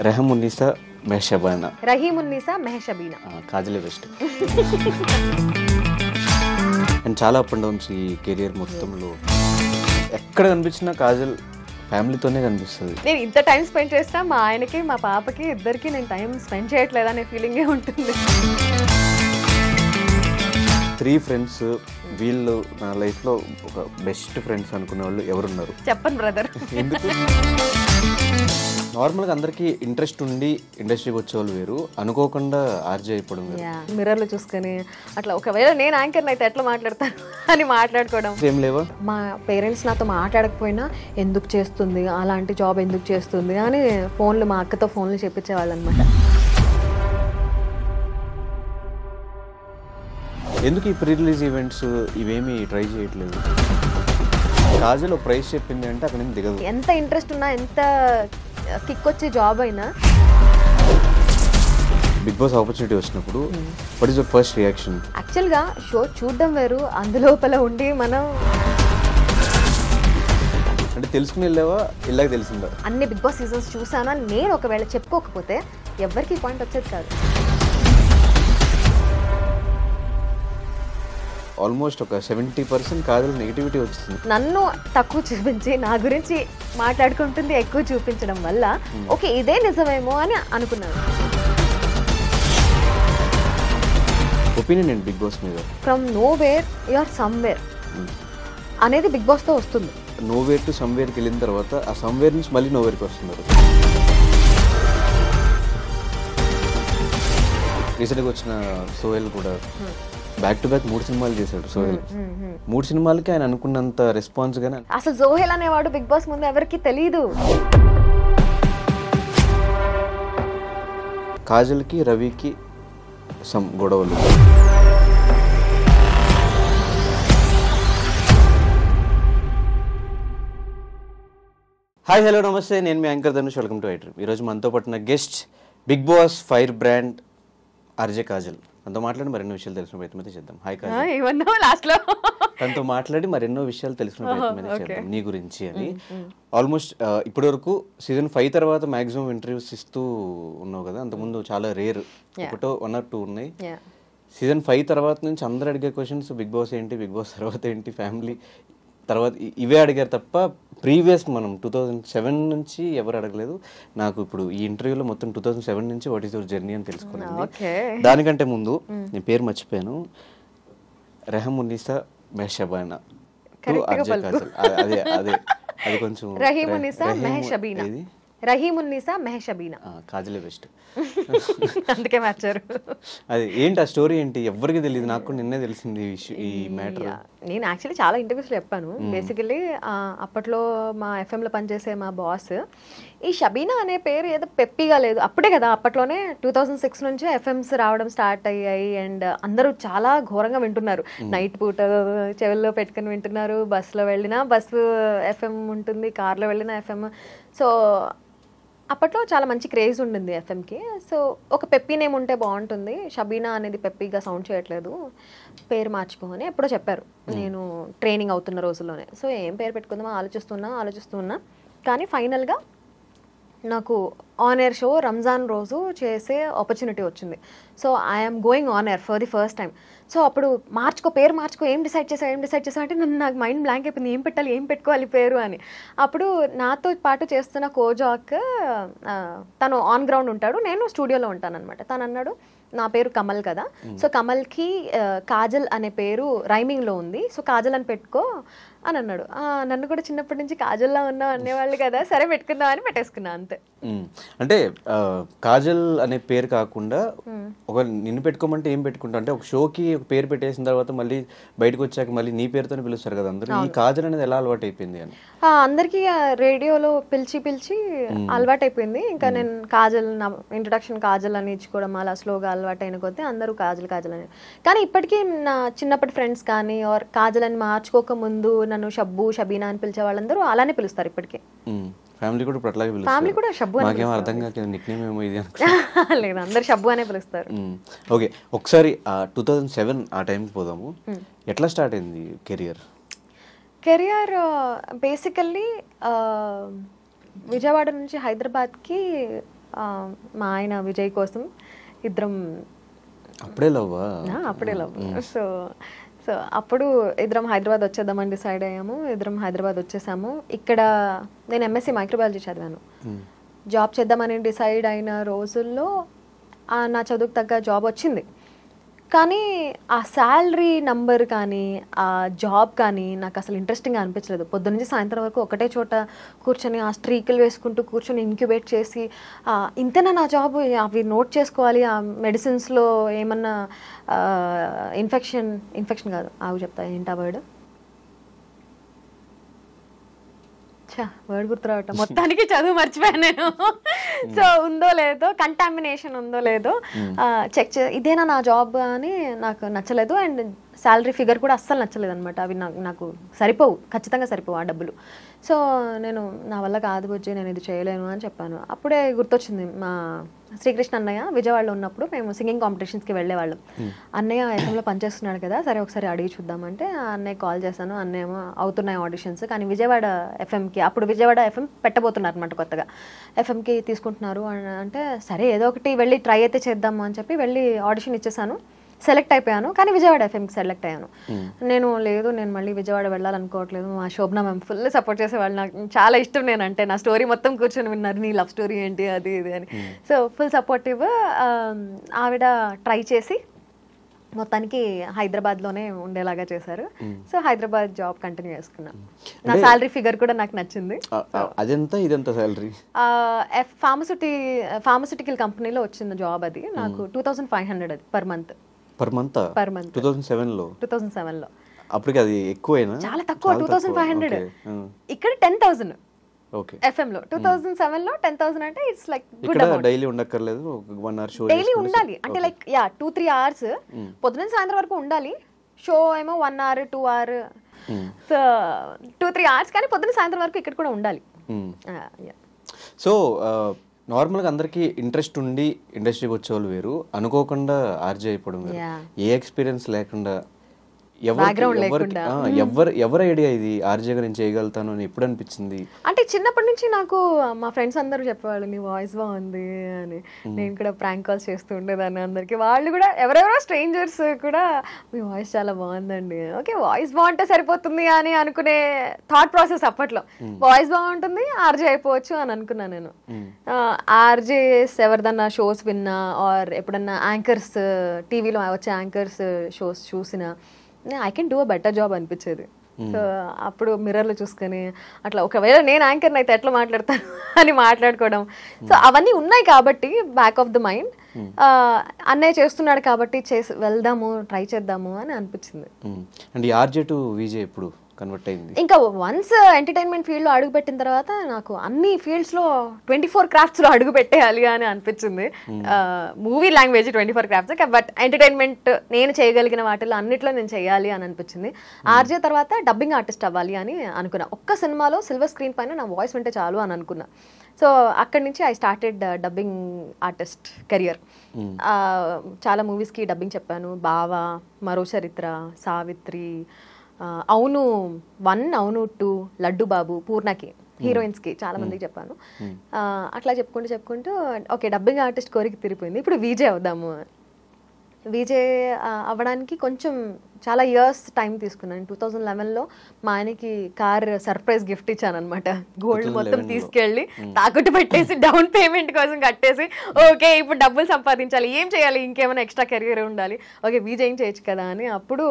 రెహమున్నీసా మెహషబానా. Rahimunnisa మెహషబీనా. కాజలే best. And చాలా up and downs ఈ career మొత్తంలో. ఎక్కడ కనిపించినా కాజల్ ఫ్యామిలీతోనే కనిపిస్తుంది. నేను ఇంత టైం స్పెండ్ చేస్తా, మా ఆయనకి మా పాపకి ఇద్దరికి నేను టైం స్పెండ్ చేయట్లేదు అనే ఫీలింగే ఉంటుంది. 3 ఫ్రెండ్స్, వీళ్ళు నా లైఫ్లో ఒక బెస్ట్ ఫ్రెండ్స్ అనుకునే వాళ్ళు ఎవరున్నారు? చెప్పను బ్రదర్. ఎందుకు? నార్మల్గా అందరికీ ఇంట్రెస్ట్ ఉండి ఇండస్ట్రీకి వచ్చేవాళ్ళు వేరు, అనుకోకుండా ఆర్జే అయిపోవడం వేరు. మిర్రర్లో చూసుకొని అట్లా ఒకవేళ నేను యాంకర్ని అయితే ఎట్లా మాట్లాడతాను అని మాట్లాడుకోవడం ఏం లేవా? మా పేరెంట్స్ నాతో మాట్లాడకపోయినా ఎందుకు చేస్తుంది, అలాంటి జాబ్ ఎందుకు చేస్తుంది అని ఫోన్లు, మా అక్కతో ఫోన్లు చెప్పించేవాళ్ళు అనమాట. ఎందుకు ఈ ప్రీ రిలీజ్ ఈవెంట్స్ ఇవేమీ ట్రై చేయట్లేదు? కాజల్ ఒక ప్రైస్ చెప్పింది అంటే అక్కడ నుంచి దిగదు. ఎంత ఇంట్రెస్ట్ ఉన్నా, ఎంత కిక్ వచ్చే జాబ్ అయినా. బిగ్ బాస్ ఆపర్చునిటీ వచ్చినప్పుడు what is your first reaction? యాక్చువల్గా షో చూడడం వేరు, అందులోపల ఉండి మనం అంటే తెలుసుకుని వెళ్ళావా, ఇలాగ తెలిసిందా? అన్ని బిగ్ బాస్ సీజన్స్ చూసాను అని నేను ఒకవేళ చెప్పుకోకపోతే ఎవరికి పాయింట్ వచ్చేది కాదు. ఆల్మోస్ట్ ఒక 70% కాజల్ నెగిటివిటీ వచ్చింది. నన్ను తక్కువ చూపించి నా గురించి మాట్లాడుకుంటుంది ఎక్కువ చూపించడం వల్ల ఓకే ఇదే నిజమేమో అని అనుకున్నాను. ఒపీనియన్ ఏంటి బిగ్ బాస్ మీద? From nowhere you are somewhere అనేది బిగ్ బాస్తో వస్తుంది. నోవేర్ టు సమ్వేర్కి వెళ్ళిన తర్వాత ఆ సమ్వేర్ నుంచి మళ్ళీ నోవేర్కి వస్తున్నారు. రీసెంట్గా వచ్చిన సోహెల్ కూడా బ్యాక్ టు బ్యాక్ 3 సినిమాలు చేశాడు సోహెల్. 3 సినిమాలకి ఆయన అనుకున్నంత రెస్పాన్స్ గానే. అసలు సోహెల్ అనేవాడు బిగ్ బాస్ ముందు ఎవరికి తెలియదు. కాజల్కి రవికి సమ్ గొడవలు. హాయ్, హలో, నమస్తే. నేను మీ anchor Dhanush. Welcome to iDream. ఈరోజు మనతో పట్టిన guest Bigg Boss fire brand RJ Kajal. తనతో మాట్లాడి మరెన్నో విషయాలు తెలుసుకునే ప్రయత్నం అయితే చేద్దాం. హాయ్ కాజల్. ఏమన్నా లాస్ట్ లో తనతో మాట్లాడి మరెన్నో విషయాలు తెలుసుకునే ప్రయత్నం అయితే చేద్దాం నీ గురించి అని. ఆల్మోస్ట్ ఇప్పటి వరకు సీజన్ 5 తర్వాత మాక్సిమం ఇంటర్వ్యూస్ ఇస్తూ ఉన్నావు కదా. అంతకుముందు చాలా రేర్, ఒకటో 1 or 2 ఉన్నాయి. సీజన్ 5 తర్వాత నుంచి అందరూ అడిగే క్వశ్చన్స్ బిగ్ బాస్ ఏంటి, బిగ్ బాస్ తర్వాత ఏంటి, ఫ్యామిలీ తర్వాత ఇవే అడిగారు తప్ప ప్రీవియస్ మనం 2007 నుంచి ఎవరు అడగలేదు. నాకు ఇప్పుడు ఈ ఇంటర్వ్యూలో మొత్తం 2007 నుంచి వాట్ ఈస్ యువర్ జర్నీ అని తెలుసుకోవాలి. దానికంటే ముందు నేను పేరు మర్చిపోయాను. రెహమున్నీసా మెహషబానా టు ఆర్జే కాజల్. అదే అదే అది కొంచెం రహీమున్నీసా మెహషబీనా. రహీమున్నీసా మెహషబీనా. కాజలే బెస్ట్. అందుకే మార్చారు. అది ఏంటి ఆ స్టోరీ ఏంటి? ఎవరికి తెలియదు, నాకు నిన్నే తెలిసింది ఈ మ్యాటర్. నేను యాక్చువల్లీ చాలా ఇంటర్వ్యూస్లో చెప్పాను. బేసికలీ అప్పట్లో మా ఎఫ్ఎంలో పనిచేసే మా బాస్ ఈ షబీనా అనే పేరు ఏదో పెప్పిగా లేదు. అప్పుడే కదా, అప్పట్లోనే 2006 నుంచి ఎఫ్ఎంస్ రావడం స్టార్ట్ అయ్యాయి. అండ్ అందరూ చాలా ఘోరంగా వింటున్నారు. నైట్ పూట చెవుల్లో పెట్టుకుని వింటున్నారు. బస్సులో వెళ్ళినా బస్సు ఎఫ్ఎం ఉంటుంది, కార్లో వెళ్ళినా ఎఫ్ఎం. సో అప్పట్లో చాలా మంచి క్రేజ్ ఉండింది ఎఫ్ఎంకి. సో ఒక పెప్పీ నేమ్ ఉంటే బాగుంటుంది, షబీనా అనేది పెప్పీగా సౌండ్ చేయట్లేదు, పేరు మార్చుకోమని ఎప్పుడో చెప్పారు నేను ట్రైనింగ్ అవుతున్న రోజుల్లోనే. సో ఏం పేరు పెట్టుకుందామో ఆలోచిస్తున్నా. కానీ ఫైనల్గా నాకు ఆన్ ఎయిర్ షో రంజాన్ రోజు చేసే ఆపర్చునిటీ వచ్చింది. So I'm going on air for the first time. So అప్పుడు పేరు మార్చుకో, ఏం డిసైడ్ చేసావు అంటే నాకు మైండ్ బ్లాంక్ అయిపోయింది. ఏం పెట్టుకోవాలి పేరు అని. అప్పుడు నాతో పాటు చేస్తున్న కోజాక్ తను ఆన్ గ్రౌండ్ ఉంటాడు, నేను స్టూడియోలో ఉంటాను అనమాట. తను అన్నాడు నా పేరు కమల్ కదా, సో కమల్కి కాజల్ అనే పేరు రైమింగ్లో ఉంది, సో కాజల్ అని పెట్టుకో అని అన్నాడు. నన్ను కూడా చిన్నప్పటి నుంచి కాజల్లా ఉన్నావు అనేవాళ్ళు కదా, సరే పెట్టుకుందాం అని పెట్టేసుకున్నా అంతే. అంటే కాజల్ అనే పేరు కాకుండా ఒక నిన్ను పెట్టుకోమంటే ఏం పెట్టుకుంటా అంటే, ఒక షోకి ఒక పేరు పెట్టేసిన తర్వాత మళ్ళీ బయటకు వచ్చాక మళ్ళీ నీ పేరుతోనే పిలుస్తారు కదా అందరూ. ఈ కాజల్ అనేది ఎలా అలవాటు అయిపోయింది అని? అందరికీ రేడియోలో పిలిచి అలవాటు అయిపోయింది. ఇంకా నేను కాజల్, నా ఇంట్రొడక్షన్ కాజల్ అని ఇచ్చుకోవడం అలా స్లోగా అలవాటు అయిన కొద్దీ అందరూ కాజల్ అని. కానీ ఇప్పటికీ నా చిన్నప్పటి ఫ్రెండ్స్ కానీ ఆర్ కాజల్ అని మార్చుకోక ముందు నన్ను షబ్బు, షబీనా అని పిలిచే వాళ్ళందరూ అలానే పిలుస్తారు ఇప్పటికీ. ఫ్యామిలీ కూడా ఇప్పుడు అట్లాగే పిలుస్తారు. ఫ్యామిలీ కూడా షబ్బు అని. నాకేం అర్థం కావట్లేదు నిక్నేమ్ ఏమో ఇది లేదు, అందరు షబ్బు అనే పిలుస్తారు. ఓకే, ఒకసారి 2007 ఆ టైంకి పోదాము. ఎట్లా స్టార్ట్ అయింది కెరియర్? బేసికల్లీ విజయవాడ నుంచి హైదరాబాద్కి మా ఆయన విజయ్ కోసం ఇద్దరం అప్పుడే లవ్వా? అప్పుడే లవ్. సో సో అప్పుడు ఇద్దరం హైదరాబాద్ వచ్చేద్దామని డిసైడ్ అయ్యాము. ఇద్దరం హైదరాబాద్ వచ్చేసాము. ఇక్కడ నేను ఎంఎస్సీ మైక్రోబయాలజీ చదివాను. జాబ్ చేద్దామని డిసైడ్ అయిన రోజుల్లో నా చదువుకు తగ్గ జాబ్ వచ్చింది. కానీ ఆ శాలరీ నంబర్ కానీ ఆ జాబ్ కానీ నాకు అసలు ఇంట్రెస్టింగ్గా అనిపించలేదు. పొద్దున్నుంచి సాయంత్రం వరకు ఒకటే చోట కూర్చొని ఆ స్ట్రీకులు వేసుకుంటూ కూర్చొని ఇంక్యుబేట్ చేసి ఇంతేనా నా జాబ్, అవి నోట్ చేసుకోవాలి, ఆ మెడిసిన్స్లో ఏమన్నా ఇన్ఫెక్షన్ కాదు ఆవు చెప్తా ఏంటి ఆ వర్డ్, వర్డ్ గుర్తురావటం, మొత్తానికి చదువు మర్చిపోయాను నేను. సో ఉందో లేదో, కంటామినేషన్ ఉందో లేదో చెక్ ఇదేనా నా జాబ్ అని నాకు నచ్చలేదు. అండ్ శాలరీ ఫిగర్ కూడా అస్సలు నచ్చలేదు అనమాట. అవి నాకు సరిపోవు, ఖచ్చితంగా సరిపోవు ఆ డబ్బులు. సో నేను నా వల్ల కాదు బుజ్జి, నేను ఇది చేయలేను అని చెప్పాను. అప్పుడే గుర్తొచ్చింది, మా శ్రీకృష్ణ అన్నయ్య విజయవాడలో ఉన్నప్పుడు మేము సింగింగ్ కాంపిటీషన్స్కి వెళ్ళేవాళ్ళం. అన్నయ్య ఎఫ్ఎంలో పనిచేస్తున్నాడు కదా, సరే ఒకసారి అడిగి చూద్దామంటే అన్నయ్య కాల్ చేశాను. అన్నయ్య ఏమో అవుతున్నాయి ఆడిషన్స్, కానీ విజయవాడ ఎఫ్ఎంకి, అప్పుడు విజయవాడ ఎఫ్ఎం పెట్టబోతున్నారు అనమాట కొత్తగా, ఎఫ్ఎంకి తీసుకుంటున్నారు అంటే సరే ఏదో ఒకటి వెళ్ళి ట్రై అయితే చేద్దాము అని చెప్పి వెళ్ళి ఆడిషన్ ఇచ్చేసాను. సెలెక్ట్ అయిపోయాను, కానీ విజయవాడ ఎఫ్ఎంకి సెలెక్ట్ అయ్యాను. నేను మళ్ళీ విజయవాడ వెళ్ళాలనుకోవట్లేదు. మా శోభన మ్యామ్ ఫుల్ సపోర్ట్ చేసేవాళ్ళు, నాకు చాలా ఇష్టం నేనంటే. నా స్టోరీ మొత్తం కూర్చొని విన్నారు, నీ లవ్ స్టోరీ ఏంటి అది ఇది అని. So full supportive. ఆవిడ ట్రై చేసి మొత్తానికి హైదరాబాద్లోనే ఉండేలాగా చేశారు. సో హైదరాబాద్ జాబ్ కంటిన్యూ చేసుకున్నాను. నా శాలరీ ఫిగర్ కూడా నాకు నచ్చింది. ఇదంతా శాలరీ ఫార్మస్యూటికల్ కంపెనీలో వచ్చిన జాబ్ అది. నాకు 2500 అది పర్ మంత్. 2007లో. అప్పటికి అది ఎక్కువైనా? చాలా తక్కువ, 2500. ఇక్కడ 10,000 FM లో. 2007లో 10,000 అంటే it's like good amount. Daily ఉండక్కర్లేదు, 1 hour షో డైలీ ఉండాలి అంటే లైక్ 2-3 hours పొద్దున సాయంత్రం వరకు ఉండాలి. షో ఏమో 1 hour 2 hour, సో 2-3 hours, కానీ పొద్దున సాయంత్రం వరకు ఇక్కడ కూడా ఉండాలి. సో నార్మల్గా అందరికి ఇంట్రెస్ట్ ఉండి ఇండస్ట్రీకి వచ్చేవాళ్ళు వేరు, అనుకోకుండా ఆర్జే అయిపోవడం వేరు. ఏ ఎక్స్పీరియన్స్ లేకుండా ఎవరి ఐడియా ఇది ఆర్జే గురించి చేయగలుగుతాను అని ఎప్పుడు అనిపించింది? అంటే చిన్నప్పటి నుంచి నాకు మా ఫ్రెండ్స్ అందరూ చెప్పేవాళ్ళు నీ వాయిస్ బాగుంది అని. నేను కూడా ప్రాంక్ కాల్స్ చేస్తూ ఉండేదాన్ని అందరికి. వాళ్ళు కూడా ఎవరెవరో స్ట్రేంజర్స్ కూడా మీ వాయిస్ చాలా బాగుందండి, ఓకే వాయిస్ బాగుంటే సరిపోతుంది అని అనుకునే థాట్ ప్రాసెస్ అప్పట్లో. వాయిస్ బాగుంటుంది ఆర్జే అయిపోవచ్చు అని అనుకున్నాను నేను. ఆర్జేస్ ఎవరిదన్నా షోస్ విన్నా ఆర్ ఎప్పుడన్నా యాంకర్స్ టీవీలో వచ్చే యాంకర్స్ షోస్ చూసినా I can do a better job అనిపించేది. సో అప్పుడు మిర్రర్లో చూసుకొని అట్లా ఒకవేళ నేను యాంకర్ని అయితే ఎట్లా మాట్లాడతాను అని మాట్లాడుకోవడం. సో అవన్నీ ఉన్నాయి కాబట్టి బ్యాక్ ఆఫ్ ద మైండ్, అన్నయ్య చేస్తున్నాడు కాబట్టి వెళ్దాము ట్రై చేద్దాము అని అనిపించింది. అండ్ ఆర్జే టు విజే ఎప్పుడు కన్వర్ట్ అయింది? ఇంకా వన్స్ ఎంటర్టైన్మెంట్ ఫీల్డ్లో అడుగు పెట్టిన తర్వాత నాకు అన్ని ఫీల్డ్స్లో 24 క్రాఫ్ట్స్లో అడుగు పెట్టేయాలి అని అనిపించింది. Movie language 24 crafts, but entertainment నేను చేయగలిగిన వాటిలో అన్నిట్లో నేను చేయాలి అని అనిపించింది. ఆర్జే తర్వాత డబ్బింగ్ ఆర్టిస్ట్ అవ్వాలి అని అనుకున్నా. ఒక్క సినిమాలో సిల్వర్ స్క్రీన్ పైన నా వాయిస్ వింటే చాలు అని అనుకున్నా. సో అక్కడి నుంచి I started dubbing artist career. చాలా మూవీస్కి డబ్బింగ్ చెప్పాను. బావా, మరో చరిత్ర, సావిత్రి, అవును 1, అవును 2, లడ్డు బాబు, పూర్ణకి, హీరోయిన్స్కి చాలా మందికి చెప్పాను. అట్లా చెప్పుకుంటూ ఓకే డబ్బింగ్ ఆర్టిస్ట్ కోరిక తిరిగిపోయింది, ఇప్పుడు విజే అవుదాము. విజే అవ్వడానికి కొంచెం చాలా ఇయర్స్ టైం తీసుకున్నాను. 2011లో మా ఆయనకి కార్ సర్ప్రైజ్ గిఫ్ట్ ఇచ్చాను అనమాట. గోల్డ్ మొత్తం తీసుకెళ్ళి తాకట్టు పెట్టేసి డౌన్ పేమెంట్ కోసం కట్టేసి ఓకే ఇప్పుడు డబ్బులు సంపాదించాలి, ఏం చేయాలి, ఇంకేమైనా ఎక్స్ట్రా కెరియర్ ఉండాలి, ఓకే విజయ్ చేయొచ్చు కదా అని అప్పుడు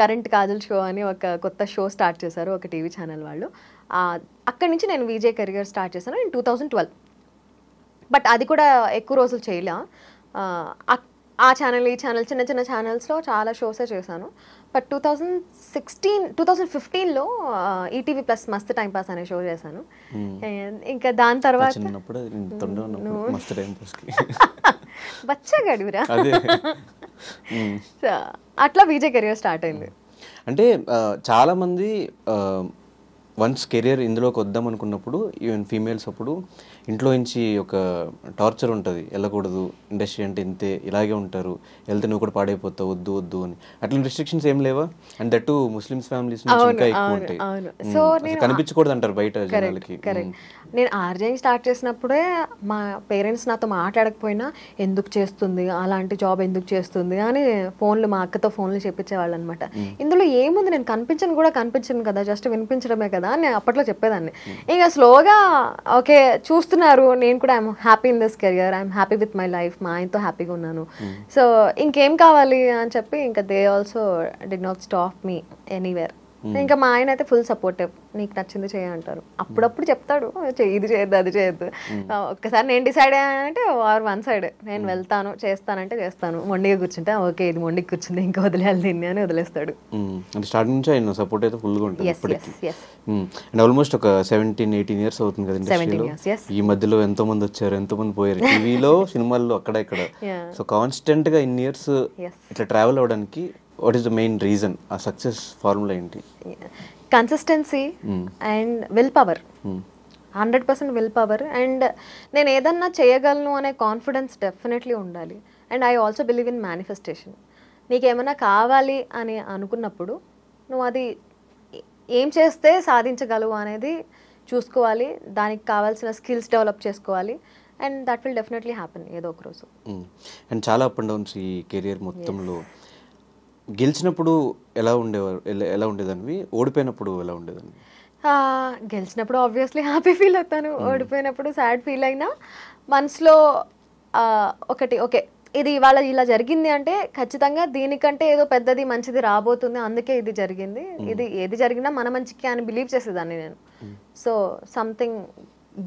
కరెంట్ కాజల్ షో అని ఒక కొత్త షో స్టార్ట్ చేశారు ఒక టీవీ ఛానల్ వాళ్ళు. అక్కడి నుంచి నేను విజయ్ కెరియర్ స్టార్ట్ చేశాను in 2012. బట్ అది కూడా ఎక్కువ రోజులు చేయలే. ఆ ఛానల్ ఈ ఛానల్ చిన్న చిన్న ఛానల్స్లో చాలా షోసే చేశాను. బట్ 2015లో ఈటీవీ ప్లస్ మస్త్ టైం పాస్ అనే షో చేశాను. ఇంకా దాని తర్వాత బచ్చగాడివిరా అట్లా విజయ్ కెరియర్ స్టార్ట్ అయింది. అంటే చాలా మంది వన్స్ కెరియర్ ఇందులోకి వద్దాం అనుకున్నప్పుడు ఈవెన్ ఫీమేల్స్ అప్పుడు ఇంట్లో నుంచి ఒక టార్చర్ ఉంటుంది, వెళ్ళకూడదు ఇండస్ట్రీ అంటే ఇంతే, ఇలాగే ఉంటారు, వెళ్తే నువ్వు కూడా పాడైపోతావు, వద్దు అని. అట్లాంటి రిస్ట్రిక్షన్స్ ఏం లేవా? And that to Muslims families నుంచి ఇంకా ఎక్కువ ఉంటాయి, కనిపించకూడదు అంటారు బయట జనాలకి. నేను ఆర్జేయింగ్ స్టార్ట్ చేసినప్పుడే మా పేరెంట్స్ నాతో మాట్లాడకపోయినా ఎందుకు చేస్తుంది, అలాంటి జాబ్ ఎందుకు చేస్తుంది అని ఫోన్లు, మా అక్కతో ఫోన్లు చెప్పించేవాళ్ళు అనమాట. ఇందులో ఏముంది, నేను కనిపించను కదా, జస్ట్ వినిపించడమే కదా అని నేను అప్పట్లో చెప్పేదాన్ని. ఇంకా స్లోగా ఓకే చూస్తున్నారు, నేను కూడా I'm happy in this career, I'm happy with my life, మా ఆయనతో హ్యాపీగా ఉన్నాను, సో ఇంకేం కావాలి అని చెప్పి ఇంకా they also did not stop me anywhere. ఇంకా మా ఆయన అయితే ఫుల్ సపోర్టివ్, నీకు నచ్చింది చేయంటారు. అప్పుడప్పుడు చెప్తాడు ఇది చేయొద్దు అది చేయొద్దు. ఒక్కసారి నేను డిసైడ్ అయ్యానంటే వన్ సైడ్, నేను వెళ్తాను చేస్తానంటే చేస్తాను, మొండిగా కూర్చుంటే ఓకే ఇది మొండికి కూర్చుంది ఇంకా వదిలేయాలి దీన్ని అని వదిలేస్తాడు. స్టార్టింగ్ నుంచి ఆయన సపోర్ట్ అయితే ఫుల్గా ఉంటుంది. అండ్ ఆల్మోస్ట్ ఒక 17-18 ఇయర్స్ అవుతుంది కదా ఇండస్ట్రీలో. ఈ మధ్యలో ఎంతో మంది వచ్చారు, ఎంతో మంది పోయారు, టీవీలో సినిమాల్లో అక్కడ ఇక్కడ. సో కాన్స్టెంట్ గా ఇన్ని ఇయర్స్ ఇట్లా ట్రావెల్ అవ్వడానికి what is the main reason, ఆ సక్సెస్ ఫార్ములా ఏంటి? Consistency and will power, 100% will power. And నేను ఏదన్నా చేయగలను అనే కాన్ఫిడెన్స్ డెఫినెట్లీ ఉండాలి. And I also believe in manifestation. నీకేమైనా కావాలి అని అనుకున్నప్పుడు నువ్వు అది ఏం చేస్తే సాధించగలవు అనేది చూసుకోవాలి, దానికి కావాల్సిన స్కిల్స్ డెవలప్ చేసుకోవాలి, and that will definitely happen ఏదో ఒక రోజు. అండ్ చాలా అప్ అండ్ డౌన్స్ ఈ కెరియర్ మొత్తంలో. గెలిచినప్పుడు ఎలా ఉండేదానివి, ఓడిపోయినప్పుడు ఎలా ఉండేదాన్ని? గెలిచినప్పుడు ఆబ్వియస్లీ హ్యాపీ ఫీల్ అవుతాను, ఓడిపోయినప్పుడు సాడ్ ఫీల్ అయినా మనసులో ఒకటి ఓకే ఇది ఇవాళ ఇలా జరిగింది అంటే ఖచ్చితంగా దీనికంటే ఏదో పెద్దది మంచిది రాబోతుంది, అందుకే ఇది జరిగింది, ఇది ఏది జరిగినా మన మంచికి అని బిలీవ్ చేసేదాన్ని నేను. So something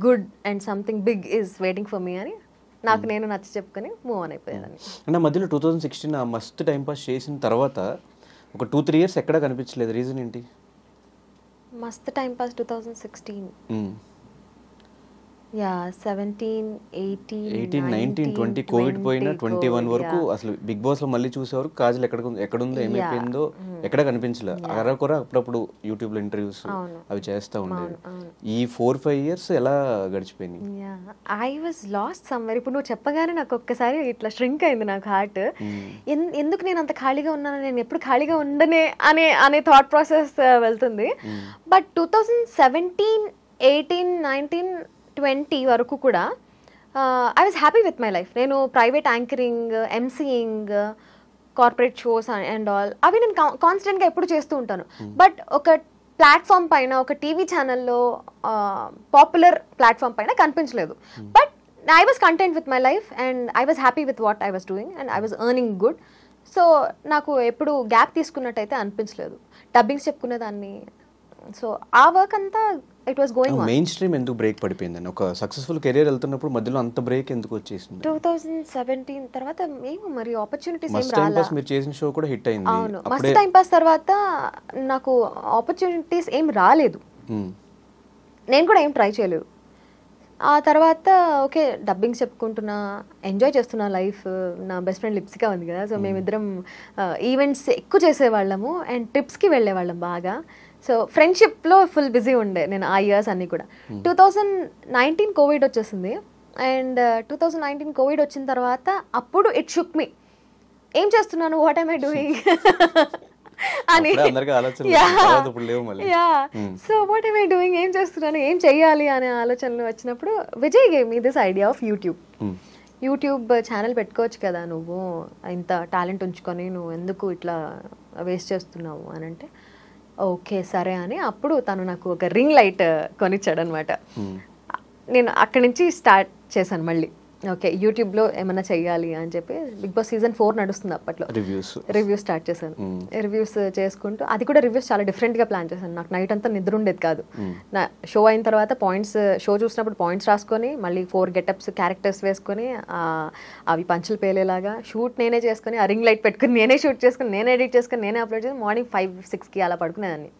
good and something big is waiting for me అని నాకు నేను నచ్చి చెప్పుకొని మూవ్ ఆన్ అయిపోయేదాన్ని. అంటే మధ్యలో 2016 ఆ మస్తు టైం పాస్ చేసిన తర్వాత ఒక 2-3 ఇయర్స్ ఎక్కడా కనిపించలేదు, రీజన్ ఏంటి? మస్తు టైం పాస్ 2016 యా 17, 18, 19, 20 కోవిడ్ పోయినా 21 వరకు అసలు బిగ్ బాస్ లో మళ్ళీ చూసేవారు కాజల్ ఎక్కడుందో ఏమైపోయిందో ఎక్కడ కనిపించలే. అరకొర అప్పుడప్పుడు యూట్యూబ్ లో ఇంటర్వ్యూస్ అవి చేస్తా ఉండేది. ఈ 4-5 ఇయర్స్ ఎలా గడిచిపోయింది? I was last somewhere. ఇప్పుడు నువ్వు చెప్పగానే నాకు ఒక్కసారి ఇట్లా ష్రింక్ అయింది నాకు హార్ట్. ఎందుకు నేను అంత ఖాళీగా ఉన్నాను, నేను ఎప్పుడు ఖాళీగా ఉండనే అనే థాట్ ప్రాసెస్ వెళ్తుంది. బట్ 2017, 18, 19, 20 వరకు కూడా I was happy with my life. నేను private anchoring, emceeing, corporate shows and all అవి నేను కాన్స్టెంట్గా ఎప్పుడు చేస్తూ ఉంటాను. బట్ ఒక ప్లాట్ఫామ్ పైన, ఒక టీవీ ఛానల్లో, పాపులర్ ప్లాట్ఫామ్ పైన కనిపించలేదు. But I was content with my life and I was happy with what I was doing and I was earning good. So నాకు ఎప్పుడు గ్యాప్ తీసుకున్నట్టయితే అనిపించలేదు. డబ్బింగ్స్ చెప్పుకునేదాన్ని. సో ఆ వర్క్ అంతా it was going on. Main stream ఎందుకు break పడిపోయిందని, ఒక successful career వెళ్తున్నప్పుడు మధ్యలో అంత బ్రేక్ ఎందుకు వచ్చేసింది? 2017 తర్వాత ఏమో మరి ఆపర్చునిటీస్ ఏం రాలా. మస్త్ టైం పాస్ మీరు చేసిన షో కూడా హిట్ అయింది. అవును, మస్త్ టైం పాస్ తర్వాత నాకు ఆపర్చునిటీస్ ఏం రాలేదు, నేను కూడా ఏం ట్రై చేయలేదు. ఆ తర్వాత ఓకే డబ్బింగ్స్ చెప్పుకుంటున్నా, ఎంజాయ్ చేస్తున్నా లైఫ్. నా బెస్ట్ ఫ్రెండ్ లిప్సికా ఉంది కదా, సో మేమిద్దరం ఈవెంట్స్ ఎక్కువ చేసేవాళ్ళము అండ్ ట్రిప్స్కి వెళ్ళేవాళ్ళం బాగా. సో ఫ్రెండ్షిప్లో ఫుల్ బిజీ ఉండే నేను ఆ ఇయర్స్ అన్నీ కూడా. 2019 కోవిడ్ వచ్చేసింది అండ్ 2019 కోవిడ్ వచ్చిన తర్వాత అప్పుడు ఇట్ షుక్ మీ, ఏం చేస్తున్నాను, వాట్ ఐమ్ ఐ డూయింగ్ అని. So what I'm I doing, ఏం చేస్తున్నాను, ఏం చెయ్యాలి అనే ఆలోచనలు వచ్చినప్పుడు Vijay gave me this idea of YouTube channel పెట్టుకోవచ్చు కదా నువ్వు, ఇంత టాలెంట్ ఉంచుకొని నువ్వు ఎందుకు ఇట్లా వేస్ట్ చేస్తున్నావు అని అంటే ఓకే సరే అని అప్పుడు తను నాకు ఒక రింగ్ లైట్ కొనిచ్చాడు అనమాట. నేను అక్కడి నుంచి స్టార్ట్ చేశాను మళ్ళీ. ఓకే యూట్యూబ్లో ఏమైనా చెయ్యాలి అని చెప్పి బిగ్ బాస్ సీజన్ 4 నడుస్తుంది అప్పట్లో. రివ్యూస్ స్టార్ట్ చేశాను. రివ్యూస్ చేసుకుంటూ అది కూడా రివ్యూస్ చాలా డిఫరెంట్గా ప్లాన్ చేశాను. నాకు నైట్ అంతా నిద్ర ఉండేది కాదు. నా షో అయిన తర్వాత షో చూసినప్పుడు పాయింట్స్ రాసుకొని మళ్ళీ 4 గెటప్స్ క్యారెక్టర్స్ వేసుకొని అవి పంచులు పేలేలాగా షూట్ నేనే చేసుకొని, ఆ రింగ్ లైట్ పెట్టుకుని నేనే షూట్ చేసుకుని, నేనే ఎడిట్ చేసుకుని, నేనే అప్లోడ్ చేసుకుని మార్నింగ్ 5-6కి అలా పడుకునేదాన్ని.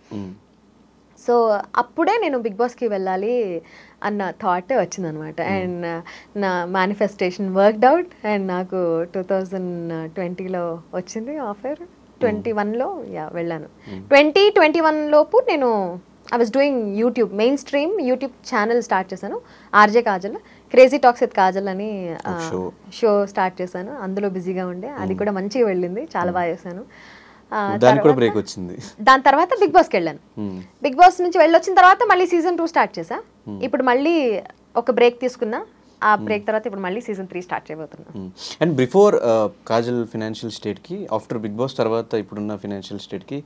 సో అప్పుడే నేను బిగ్ బాస్కి వెళ్ళాలి అన్న థాట్ వచ్చిందనమాట. అండ్ నా మేనిఫెస్టేషన్ వర్క్డ్ అవుట్ అండ్ నాకు 2020లో వచ్చింది ఆఫర్. 21లో వెళ్ళాను. 2021 లోపు నేను I was doing YouTube, main stream YouTube channel start చేశాను. RJ Kajal, crazy talks with Kajal అని షో స్టార్ట్ చేశాను. అందులో బిజీగా ఉండే, అది కూడా మంచిగా వెళ్ళింది, చాలా బాగా చేశాను. దానికి కూడా బ్రేక్ వచ్చింది. దాని తర్వాత బిగ్ బాస్కి వెళ్ళాను. బిగ్ బాస్ నుంచి వెళ్ళొచ్చిన తర్వాత మళ్ళీ సీజన్ 2 స్టార్ట్ చేసా. ఇప్పుడు మళ్ళీ ఒక బ్రేక్ తీసుకున్నా. ఆ బ్రేక్ తర్వాత ఇప్పుడు మళ్ళీ సీజన్ 3 స్టార్ట్ చేయబోతున్నా. అండ్ బిఫోర్ కాజల్ ఫైనాన్షియల్ స్టేట్కి ఆఫ్టర్ బిగ్ బాస్ తర్వాత ఇప్పుడున్న ఫైనాన్షియల్ స్టేట్కి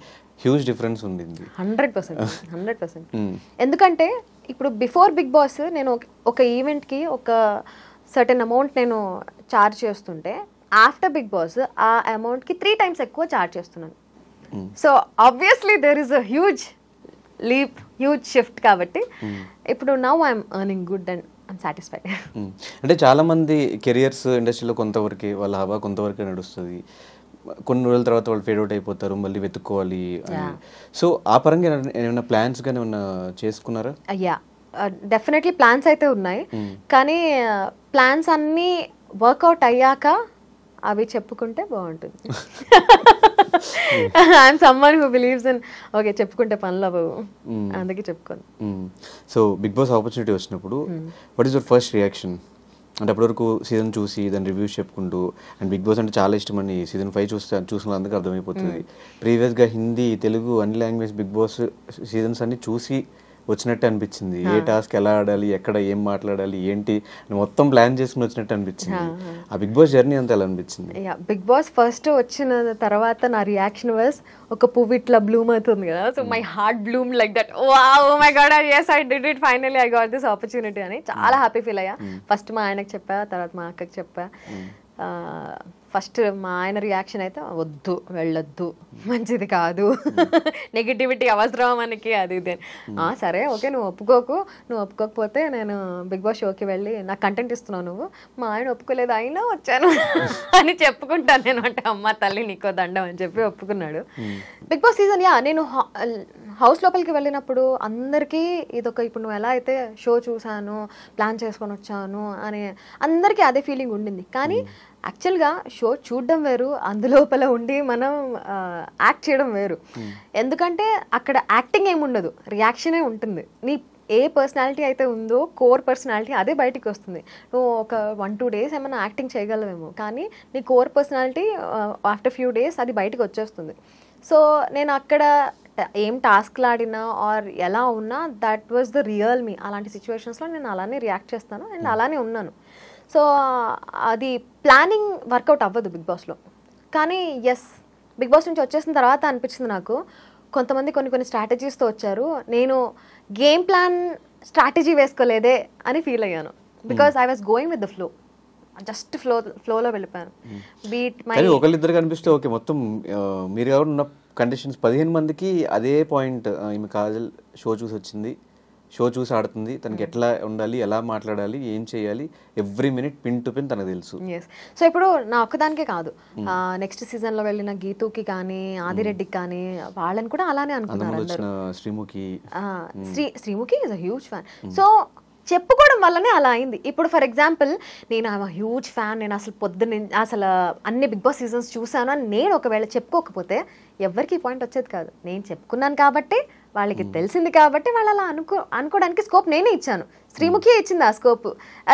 హ్యూజ్ డిఫరెన్స్ ఉండింది. 100%. ఎందుకంటే ఇప్పుడు బిఫోర్ బిగ్ బాస్ నేను ఒక ఈవెంట్కి ఒక సర్టెన్ అమౌంట్ నేను చార్జ్ చేస్తుంటే ఆఫ్టర్ బిగ్ బాస్ ఆ అమౌంట్కి 3 times ఎక్కువ చార్జ్ చేస్తున్నాను. So obviously there is a huge leap, huge shift. కాబట్టి ఇప్పుడు now I'm earning good and I'm satisfied. అంటే చాలామంది కెరియర్స్ ఇండస్ట్రీలో కొంతవరకు వాళ్ళ హవా కొంతవరకు నడుస్తుంది, కొన్ని రోజుల తర్వాత వాళ్ళు ఫేడ్ అవుట్ అయిపోతారు, మళ్ళీ వెతుక్కోవాలి అని. సో ఆ పరంగా ఏమైనా ప్లాన్స్ కానీ ఏమైనా చేసుకున్నారా? అయ్యా డెఫినెట్లీ ప్లాన్స్ అయితే ఉన్నాయి, కానీ ప్లాన్స్ అన్నీ వర్కౌట్ అయ్యాక అవి చెప్పుకుంటే బాగుంటుంది. I'm someone who believes in okay చెప్పుకుంటే పనులు అవ్వవు, అందుకే చెప్పుకోను. సో బిగ్ బాస్ ఆపర్చునిటీ వచ్చినప్పుడు what is your first reaction? అంటే అప్పటివరకు సీజన్ చూసి దాని రివ్యూస్ చెప్పుకుంటూ, అండ్ బిగ్ బాస్ అంటే చాలా ఇష్టం అని సీజన్ 5 చూసిన అందుకు అర్థమైపోతుంది. ప్రీవియస్గా హిందీ, తెలుగు అన్ని లాంగ్వేజ్ బిగ్ బాస్ సీజన్స్ అన్ని చూసి వచ్చినట్టు అనిపించింది. ఏ టాస్క్ ఎలా ఆడాలి, ఎక్కడ ఏం మాట్లాడాలి, ఏంటి మొత్తం ప్లాన్ చేసుకుని వచ్చినట్టు అనిపించింది. ఆ బిగ్ బాస్ జర్నీ అంతా ఎలా అనిపించింది? బిగ్ బాస్ ఫస్ట్ వచ్చిన తర్వాత నా రియాక్షన్ వాస్ ఒక పువ్వు ఇట్లా బ్లూమ్ అవుతుంది కదా, so my heart Bloom like that. Wow my God, yes I did it, finally I got this opportunity అని చాలా హ్యాపీ ఫీల్ అయ్యా. ఫస్ట్ మా ఆయనకు చెప్పా, తర్వాత మా అక్కకి చెప్పా. ఫస్ట్ మా ఆయన రియాక్షన్ అయితే వద్దు, వెళ్ళొద్దు, మంచిది కాదు, నెగిటివిటీ అవసరం మనకి, అది ఇది. సరే ఓకే నువ్వు ఒప్పుకోకపోతే నేను బిగ్ బాస్ షోకి వెళ్ళి నాకు కంటెంట్ ఇస్తున్నావు నువ్వు, మా ఆయన ఒప్పుకోలేదు అయినా వచ్చాను అని చెప్పుకుంటాను నేను. అంటే అమ్మ తల్లి నీకో దండం అని చెప్పి ఒప్పుకున్నాడు. బిగ్ బాస్ సీజన్ నేను హౌస్ లోపలికి వెళ్ళినప్పుడు అందరికీ ఇదొక, ఇప్పుడు నువ్వు ఎలా అయితే షో చూసాను, ప్లాన్ చేసుకొని వచ్చాను అని అందరికీ అదే ఫీలింగ్ ఉండింది. కానీ యాక్చువల్గా షో చూడడం వేరు, అందులోపల ఉండి మనం యాక్ట్ చేయడం వేరు. ఎందుకంటే అక్కడ యాక్టింగ్ ఏమి ఉండదు, రియాక్షనే ఉంటుంది. నీ ఏ పర్సనాలిటీ అయితే ఉందో కోర్ పర్సనాలిటీ అదే బయటికి వస్తుంది. నువ్వు ఒక 1-2 days ఏమైనా యాక్టింగ్ చేయగలవేమో, కానీ నీ core personality after few days అది బయటికి వచ్చేస్తుంది. సో నేను అక్కడ ఏం టాస్క్లు ఆడినా ఆర్ ఎలా ఉన్నా దట్ వాజ్ ద రియల్ మీ. అలాంటి సిచ్యువేషన్స్లో నేను అలానే రియాక్ట్ చేస్తాను అండ్ అలానే ఉన్నాను. సో అది ప్లానింగ్ వర్కౌట్ అవ్వదు బిగ్ బాస్లో. కానీ ఎస్, బిగ్ బాస్ నుంచి వచ్చేసిన తర్వాత అనిపించింది నాకు, కొంతమంది కొన్ని స్ట్రాటజీస్తో వచ్చారు, నేను గేమ్ ప్లాన్ స్ట్రాటజీ వేసుకోలేదే అని ఫీల్ అయ్యాను. Because I was going with the flow, just ఫ్లోలో వెళ్ళిపోయాను. బీట్ మై ఒకళ్ళిద్దరు కనిపిస్తే ఓకే, మొత్తం మీరు ఎవరు ఉన్న కండిషన్స్ 15 మందికి అదే పాయింట్, ఈమె కాజల్ షో చూసి వచ్చింది, షో చూసి ఆడుతుంది, తనకి ఎట్లా ఉండాలి, ఎలా మాట్లాడాలి, ఏం చేయాలి, every minute pin to pin తనకు తెలుసు. సో ఇప్పుడు నా ఒక్కదానికే కాదు, నెక్స్ట్ సీజన్లో వెళ్ళిన గీతుకి కానీ ఆదిరెడ్డికి కానీ వాళ్ళని కూడా అలానే అనుకున్నారు. Sreemukhi is a huge fan. So చెప్పుకోవడం వల్లనే అలా అయింది. ఇప్పుడు ఫర్ ఎగ్జాంపుల్ నేను హ్యూజ్ ఫ్యాన్, నేను అసలు అసలు అన్ని బిగ్ బాస్ సీజన్స్ చూసాను అని నేను ఒకవేళ చెప్పుకోకపోతే ఎవరికి పాయింట్ వచ్చేది కాదు. నేను చెప్పుకున్నాను కాబట్టి, వాళ్ళకి తెలిసింది కాబట్టి వాళ్ళు అలా అనుకోవడానికి స్కోప్ నేనే ఇచ్చాను. శ్రీముఖి ఇచ్చింది ఆ స్కోప్.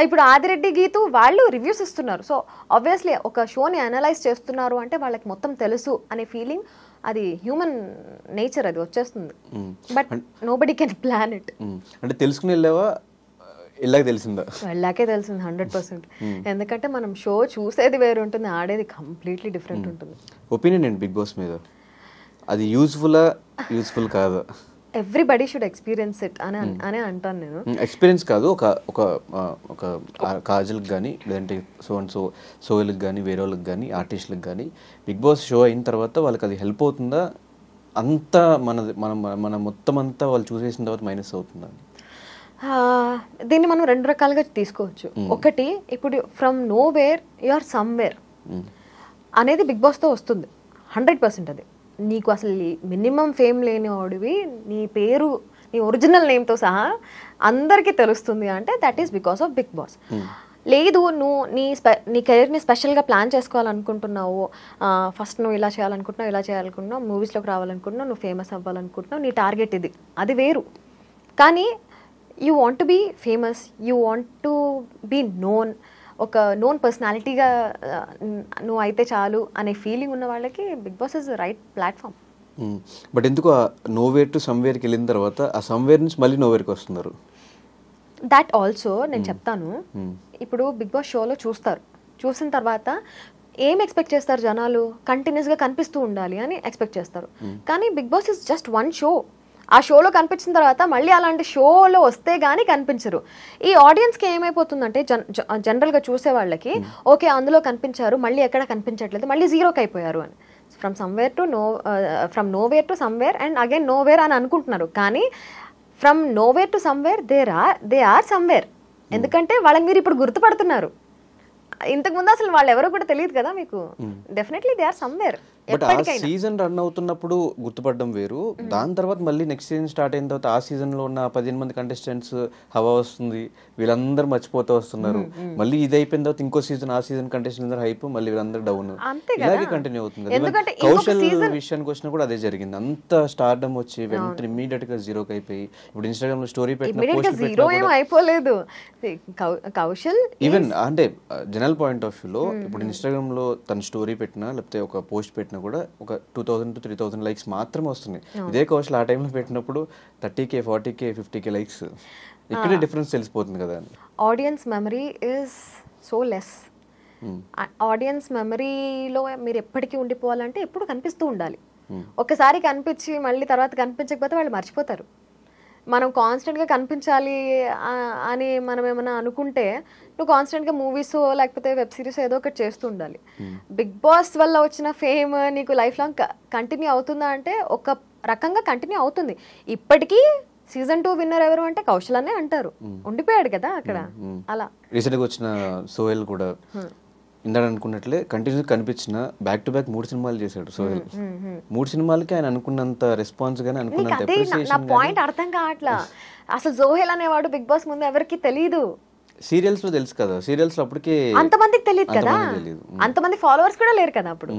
ఇప్పుడు ఆదిరెడ్డి, గీతు వాళ్ళు రివ్యూస్ ఇస్తున్నారు. సో ఆబ్వియస్లీ ఒక షోని అనలైజ్ చేస్తున్నారు అంటే వాళ్ళకి మొత్తం తెలుసు అనే ఫీలింగ్, అది హ్యూమన్ నేచర్, అది వచ్చేస్తుంది. But nobody can plan it. అంటే తెలుసుకుని వెళ్ళావా, వెళ్ళాకే తెలిసిందా? వెళ్ళాకే తెలిసింది 100%. ఎందుకంటే మనం షో చూసేది వేరు ఉంటుంది, ఆడేది కంప్లీట్లీ డిఫరెంట్ ఉంటుంది. ఒపీనియన్ ఏంటి బిగ్ బాస్ మీద? అది యూస్ఫుల్ కాదా? ఎవ్రీబడి షుడ్ ఎక్స్పీరియన్స్ ఇట్ అని అంటాను నేను. ఎక్స్పీరియన్స్ కాదు, ఒక కాజల్కి కానీ లేదంటే సోయల్కి కానీ వేరే వాళ్ళకి కానీ ఆర్టిస్టులకు కానీ బిగ్ బాస్ షో అయిన తర్వాత వాళ్ళకి అది హెల్ప్ అవుతుందా? అంతా మన మొత్తం అంతా వాళ్ళు చూసేసిన తర్వాత మైనస్ అవుతుందా? దీన్ని మనం 2 రకాలుగా తీసుకోవచ్చు. ఒకటి, ఇప్పుడు from nowhere you are somewhere అనేది బిగ్ బాస్తో వస్తుంది 100%. అది నీకు అసలు మినిమం ఫేమ్ లేని వాడివి, నీ పేరు నీ ఒరిజినల్ నేమ్తో సహా అందరికీ తెలుస్తుంది అంటే that is because of Bigg Boss. లేదు నువ్వు నీ కెరీర్ని స్పెషల్గా ప్లాన్ చేసుకోవాలనుకుంటున్నావు, ఫస్ట్ నువ్వు ఇలా చేయాలనుకుంటున్నావు, మూవీస్లోకి రావాలనుకుంటున్నావు, నువ్వు ఫేమస్ అవ్వాలనుకుంటున్నావు, నీ టార్గెట్ ఇది, అది వేరు. కానీ you want to be famous, you want to be known, ఒక నోన్ పర్సనాలిటీగా నువ్వు అయితే చాలు అనే ఫీలింగ్ ఉన్న వాళ్ళకి Bigg Boss is right platform. But ఎందుకు నోవేర్ టు సమ్వేర్కి వెళ్ళిన తర్వాత ఆ సమ్వేర్ నుంచి మళ్ళీ నోవేర్కి వస్తున్నారు? దాట్ ఆల్సో నేను చెప్తాను. ఇప్పుడు బిగ్ బాస్ షోలో చూసిన తర్వాత ఏం ఎక్స్పెక్ట్ చేస్తారు జనాలు? కంటిన్యూస్గా కనిపిస్తూ ఉండాలి అని ఎక్స్పెక్ట్ చేస్తారు. కానీ Bigg Boss is just one show. ఆ షోలో కనిపించిన తర్వాత మళ్ళీ అలాంటి షోలో వస్తే గానీ కనిపించరు. ఈ ఆడియన్స్కి ఏమైపోతుందంటే జనరల్గా చూసే వాళ్ళకి ఓకే అందులో కనిపించారు, మళ్ళీ ఎక్కడ కనిపించట్లేదు, మళ్ళీ జీరోకి అయిపోయారు అని. From nowhere to somewhere and again nowhere అని అనుకుంటున్నారు. కానీ from nowhere to somewhere they are somewhere. ఎందుకంటే వాళ్ళని మీరు ఇప్పుడు గుర్తుపడుతున్నారు. ఇంతకు ముందు అసలు వాళ్ళు ఎవరో కూడా తెలియదు కదా మీకు. Definitely they are somewhere. But ఆ సీజన్ రన్ అవుతున్నప్పుడు గుర్తుపడడం వేరు, దాని తర్వాత మళ్ళీ నెక్స్ట్ సీజన్ స్టార్ట్ అయిన తర్వాత ఆ సీజన్ లో ఉన్న 15 మంది కంటెస్టెంట్స్ హవా వస్తుంది, వీళ్ళందరూ మర్చిపోతూ వస్తున్నారు. మళ్ళీ ఇది అయిపోయిన తర్వాత ఇంకో సీజన్, ఆ సీజన్ కంటెస్టెంట్స్ హైప్, మళ్ళీ వీళ్ళందరూ డౌన్, ఇలాగే కంటిన్యూ అవుతుంది. కౌశల్ విషయానికి వచ్చినా కూడా అదే జరిగింది. అంత స్టార్డమ్ వచ్చి వెంటనే ఇమీడియట్ గా జీరోకి అయిపోయి ఇప్పుడు ఇన్స్టాగ్రామ్ లో స్టోరీ పెట్టిన అయిపోలేదు కౌశల్. ఈవెన్ అంటే జనరల్ పాయింట్ ఆఫ్ వ్యూలో ఇప్పుడు ఇన్స్టాగ్రామ్ లో తన స్టోరీ పెట్టినా లేకపోతే ఒక పోస్ట్ పెట్టినా కూడా ఒక 2000 to 3000 లైక్స్ మాత్రమే వస్తున్నాయి. ఇదే కౌశల్ ఆ టైంలో పెట్టినప్పుడు 30K 40K 50K లైక్స్. ఇక్కడే డిఫరెన్స్ తెలిసిపోతుంది కదా. Audience memory is so less. Audience మెమరీలో మీరు ఎప్పటికీ ఉండిపోవాలంటే ఎప్పుడు కనిపిస్తూ ఉండాలి. ఒకసారి కనిపించి మళ్ళీ తర్వాత కనిపించకపోతే వాళ్ళు మర్చిపోతారు. మనం కాన్స్టెంట్గా కనిపించాలి అని మనం ఏమైనా అనుకుంటే నువ్వు కాన్స్టెంట్గా మూవీస్ లేకపోతే వెబ్ సిరీస్ ఏదో ఒకటి చేస్తూ ఉండాలి. బిగ్ బాస్ వల్ల వచ్చిన ఫేమ్ నీకు లైఫ్ లాంగ్ కంటిన్యూ అవుతుందా అంటే ఒక రకంగా కంటిన్యూ అవుతుంది. ఇప్పటికీ సీజన్ 2 విన్నర్ ఎవరు అంటే కౌశల్ అనే అంటారు. ఉండిపోయాడు కదా అక్కడ. అలా రీసెంట్గా వచ్చిన సోహెల్ కూడా ఇందాక అనుకున్నట్లే కంటిన్యూ కనిపించిన బ్యాక్ టు బ్యాక్ 3 సినిమాలు చేశాడు సోహెల్. 3 సినిమాలకి ఆయన అనుకున్నంత రెస్పాన్స్ గానీ అనుకున్నంత అప్రిసియేషన్. నా పాయింట్ అర్థం కావట్లా. అసలు సోహెల్ అనేవాడు బిగ్ బాస్ ముందు ఎవరికి తెలీదు. సీరియల్స్ లో తెలుసు కదా, సీరియల్స్ లో అప్పటికే అంతమందికి తెలియదు కదా, అంతమంది ఫాలోవర్స్ కూడా లేరు కదా అప్పుడు.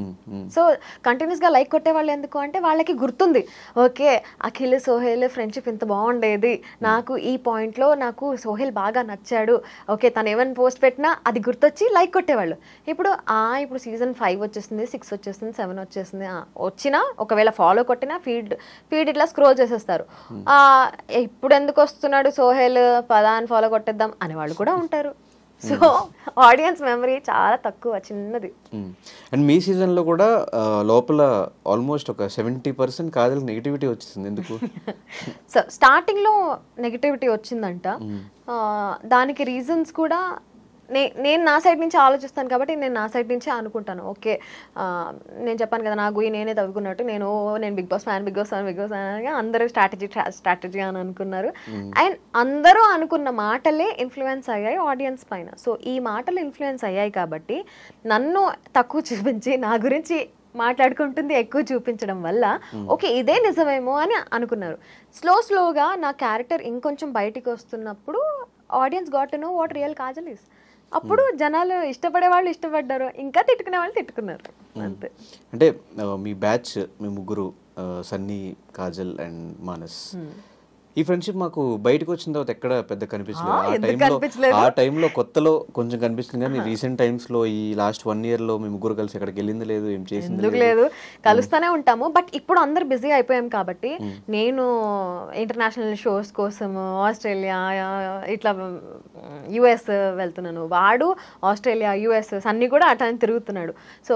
సో కంటిన్యూస్ గా లైక్ కొట్టే వాళ్ళు ఎందుకు అంటే వాళ్ళకి గుర్తుంది, ఓకే అఖిల్ సోహెల్ ఫ్రెండ్షిప్ ఇంత బాగుండేది, నాకు ఈ పాయింట్ లో నాకు సోహెల్ బాగా నచ్చాడు, ఓకే తను ఏమైనా పోస్ట్ పెట్టినా అది గుర్తొచ్చి లైక్ కొట్టేవాళ్ళు. ఇప్పుడు ఇప్పుడు సీజన్ 5 వచ్చేసింది, 6 వచ్చేసింది, 7 వచ్చేసింది, వచ్చినా ఒకవేళ ఫాలో కొట్టినా ఫీడ్ ఇట్లా స్క్రోల్ చేసేస్తారు. ఇప్పుడు ఎందుకు వస్తున్నాడు సోహెల్, పదాన్ని ఫాలో కొట్టేద్దాం అనేవాళ్ళు కూడా ఉంటారు. సో ఆడియన్స్ మెమరీ చాలా తక్కువ, చిన్నది. అండ్ మీ సీజన్ లో కూడా లోపల ఆల్మోస్ట్ ఒక 70% కాదు నెగిటివిటీ వచ్చింది. ఎందుకు? సో స్టార్టింగ్ లో నెగిటివిటీ వచ్చిందంట. దానికి రీజన్స్ కూడా నేను నా సైడ్ నుంచి ఆలోచిస్తాను కాబట్టి నేను నా సైడ్ నుంచే అనుకుంటాను. ఓకే నేను చెప్పాను కదా, నా గుయి నేనే తవ్వుకున్నట్టు నేను బిగ్ బాస్ ఫ్యాన్ అనగా అందరూ స్ట్రాటజీ అని అనుకున్నారు. అండ్ అందరూ అనుకున్న మాటలే ఇన్ఫ్లుయెన్స్ అయ్యాయి ఆడియన్స్ పైన. సో ఈ మాటలు ఇన్ఫ్లుయెన్స్ అయ్యాయి కాబట్టి నన్ను తక్కువ చూపించి నా గురించి మాట్లాడుకుంటుంది ఎక్కువ చూపించడం వల్ల ఓకే ఇదే నిజమేమో అని అనుకున్నారు. స్లోగా నా క్యారెక్టర్ ఇంకొంచెం బయటికి వస్తున్నప్పుడు audience got to know what real Kajal is. అప్పుడు జనాలు ఇష్టపడే వాళ్ళు ఇష్టపడ్డారు, ఇంకా తిట్టుకునే వాళ్ళు తిట్టుకున్నారు. అంతే. అంటే మీ బ్యాచ్ మీ ముగ్గురు సన్నీ, కాజల్ అండ్ మానస్, ఈ ఫ్రెండ్షిప్ మాకు బయటకు వచ్చిన తర్వాత ఎక్కడ పెద్ద కనిపించలేదు. ఆ టైంలో కొత్తలో కొంచెం కనిపిస్తుంది కానీ రీసెంట్ టైమ్స్ లో ఈ లాస్ట్ 1 year లో మీ ముగ్గురు కలిసి ఎక్కడికి వెళ్ళింది లేదు, ఏం చేసింది లేదు. కలుస్తూనే ఉంటాము, బట్ ఇప్పుడు అందరు బిజీ అయిపోయాం కాబట్టి నేను ఇంటర్నేషనల్ షోస్ కోసం ఆస్ట్రేలియా ఇట్లా యుఎస్ వెళ్తున్నాను, వాడు ఆస్ట్రేలియా యుఎస్ అన్ని కూడా అట్లా తిరుగుతున్నాడు. సో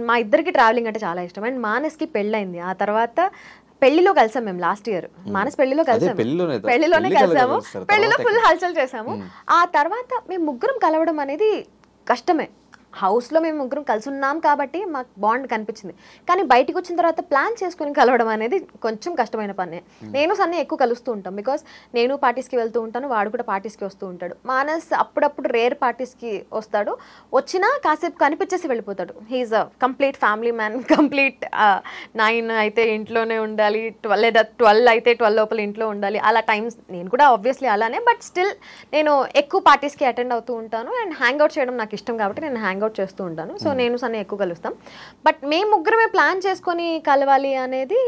మా ఇద్దరికి ట్రావెలింగ్ అంటే చాలా ఇష్టం. అండ్ మానస్కి పెళ్ళయింది, ఆ తర్వాత పెళ్లిలో కలిసాం మేము లాస్ట్ ఇయర్. మానస్ పెళ్లిలోనే కలిసాము, పెళ్లిలో ఫుల్ హల్చల్ చేసాము. ఆ తర్వాత మేము ముగ్గురం కలవడం అనేది కష్టమే. హౌస్లో మేము ముగ్గురం కలిసి ఉన్నాం కాబట్టి మాకు బాండ్ కనిపించింది, కానీ బయటకు వచ్చిన తర్వాత ప్లాన్ చేసుకుని కలవడం అనేది కొంచెం కష్టమైన పనే. నేను సన్నీ ఎక్కువ కలుస్తూ ఉంటాం, బికాస్ నేను పార్టీస్కి వెళ్తూ ఉంటాను, వాడు కూడా పార్టీస్కి వస్తూ ఉంటాడు. మానస్ అప్పుడప్పుడు రేర్ పార్టీస్కి వస్తాడు, వచ్చినా కాసేపు కనిపించేసి వెళ్ళిపోతాడు. He is a complete family man. Complete 9 అయితే ఇంట్లోనే ఉండాలి, 12 లేదా 12 అయితే 12 లోపల ఇంట్లో ఉండాలి, అలా టైమ్స్. నేను కూడా ఆబ్వియస్లీ అలానే, బట్ స్టిల్ నేను ఎక్కువ పార్టీస్కి అటెండ్ అవుతూ ఉంటాను. అండ్ హ్యాంగ్ అవుట్ చేయడం నాకు ఇష్టం కాబట్టి నేను హ్యాంగ్ అవుట్ చేస్తూ ఉంటాను. సో నేను సన్నీ ఎక్కువ కలుస్తాం, బట్ మేము ముగ్గురమే ప్లాన్ చేసుకొని కలవాలి అనేది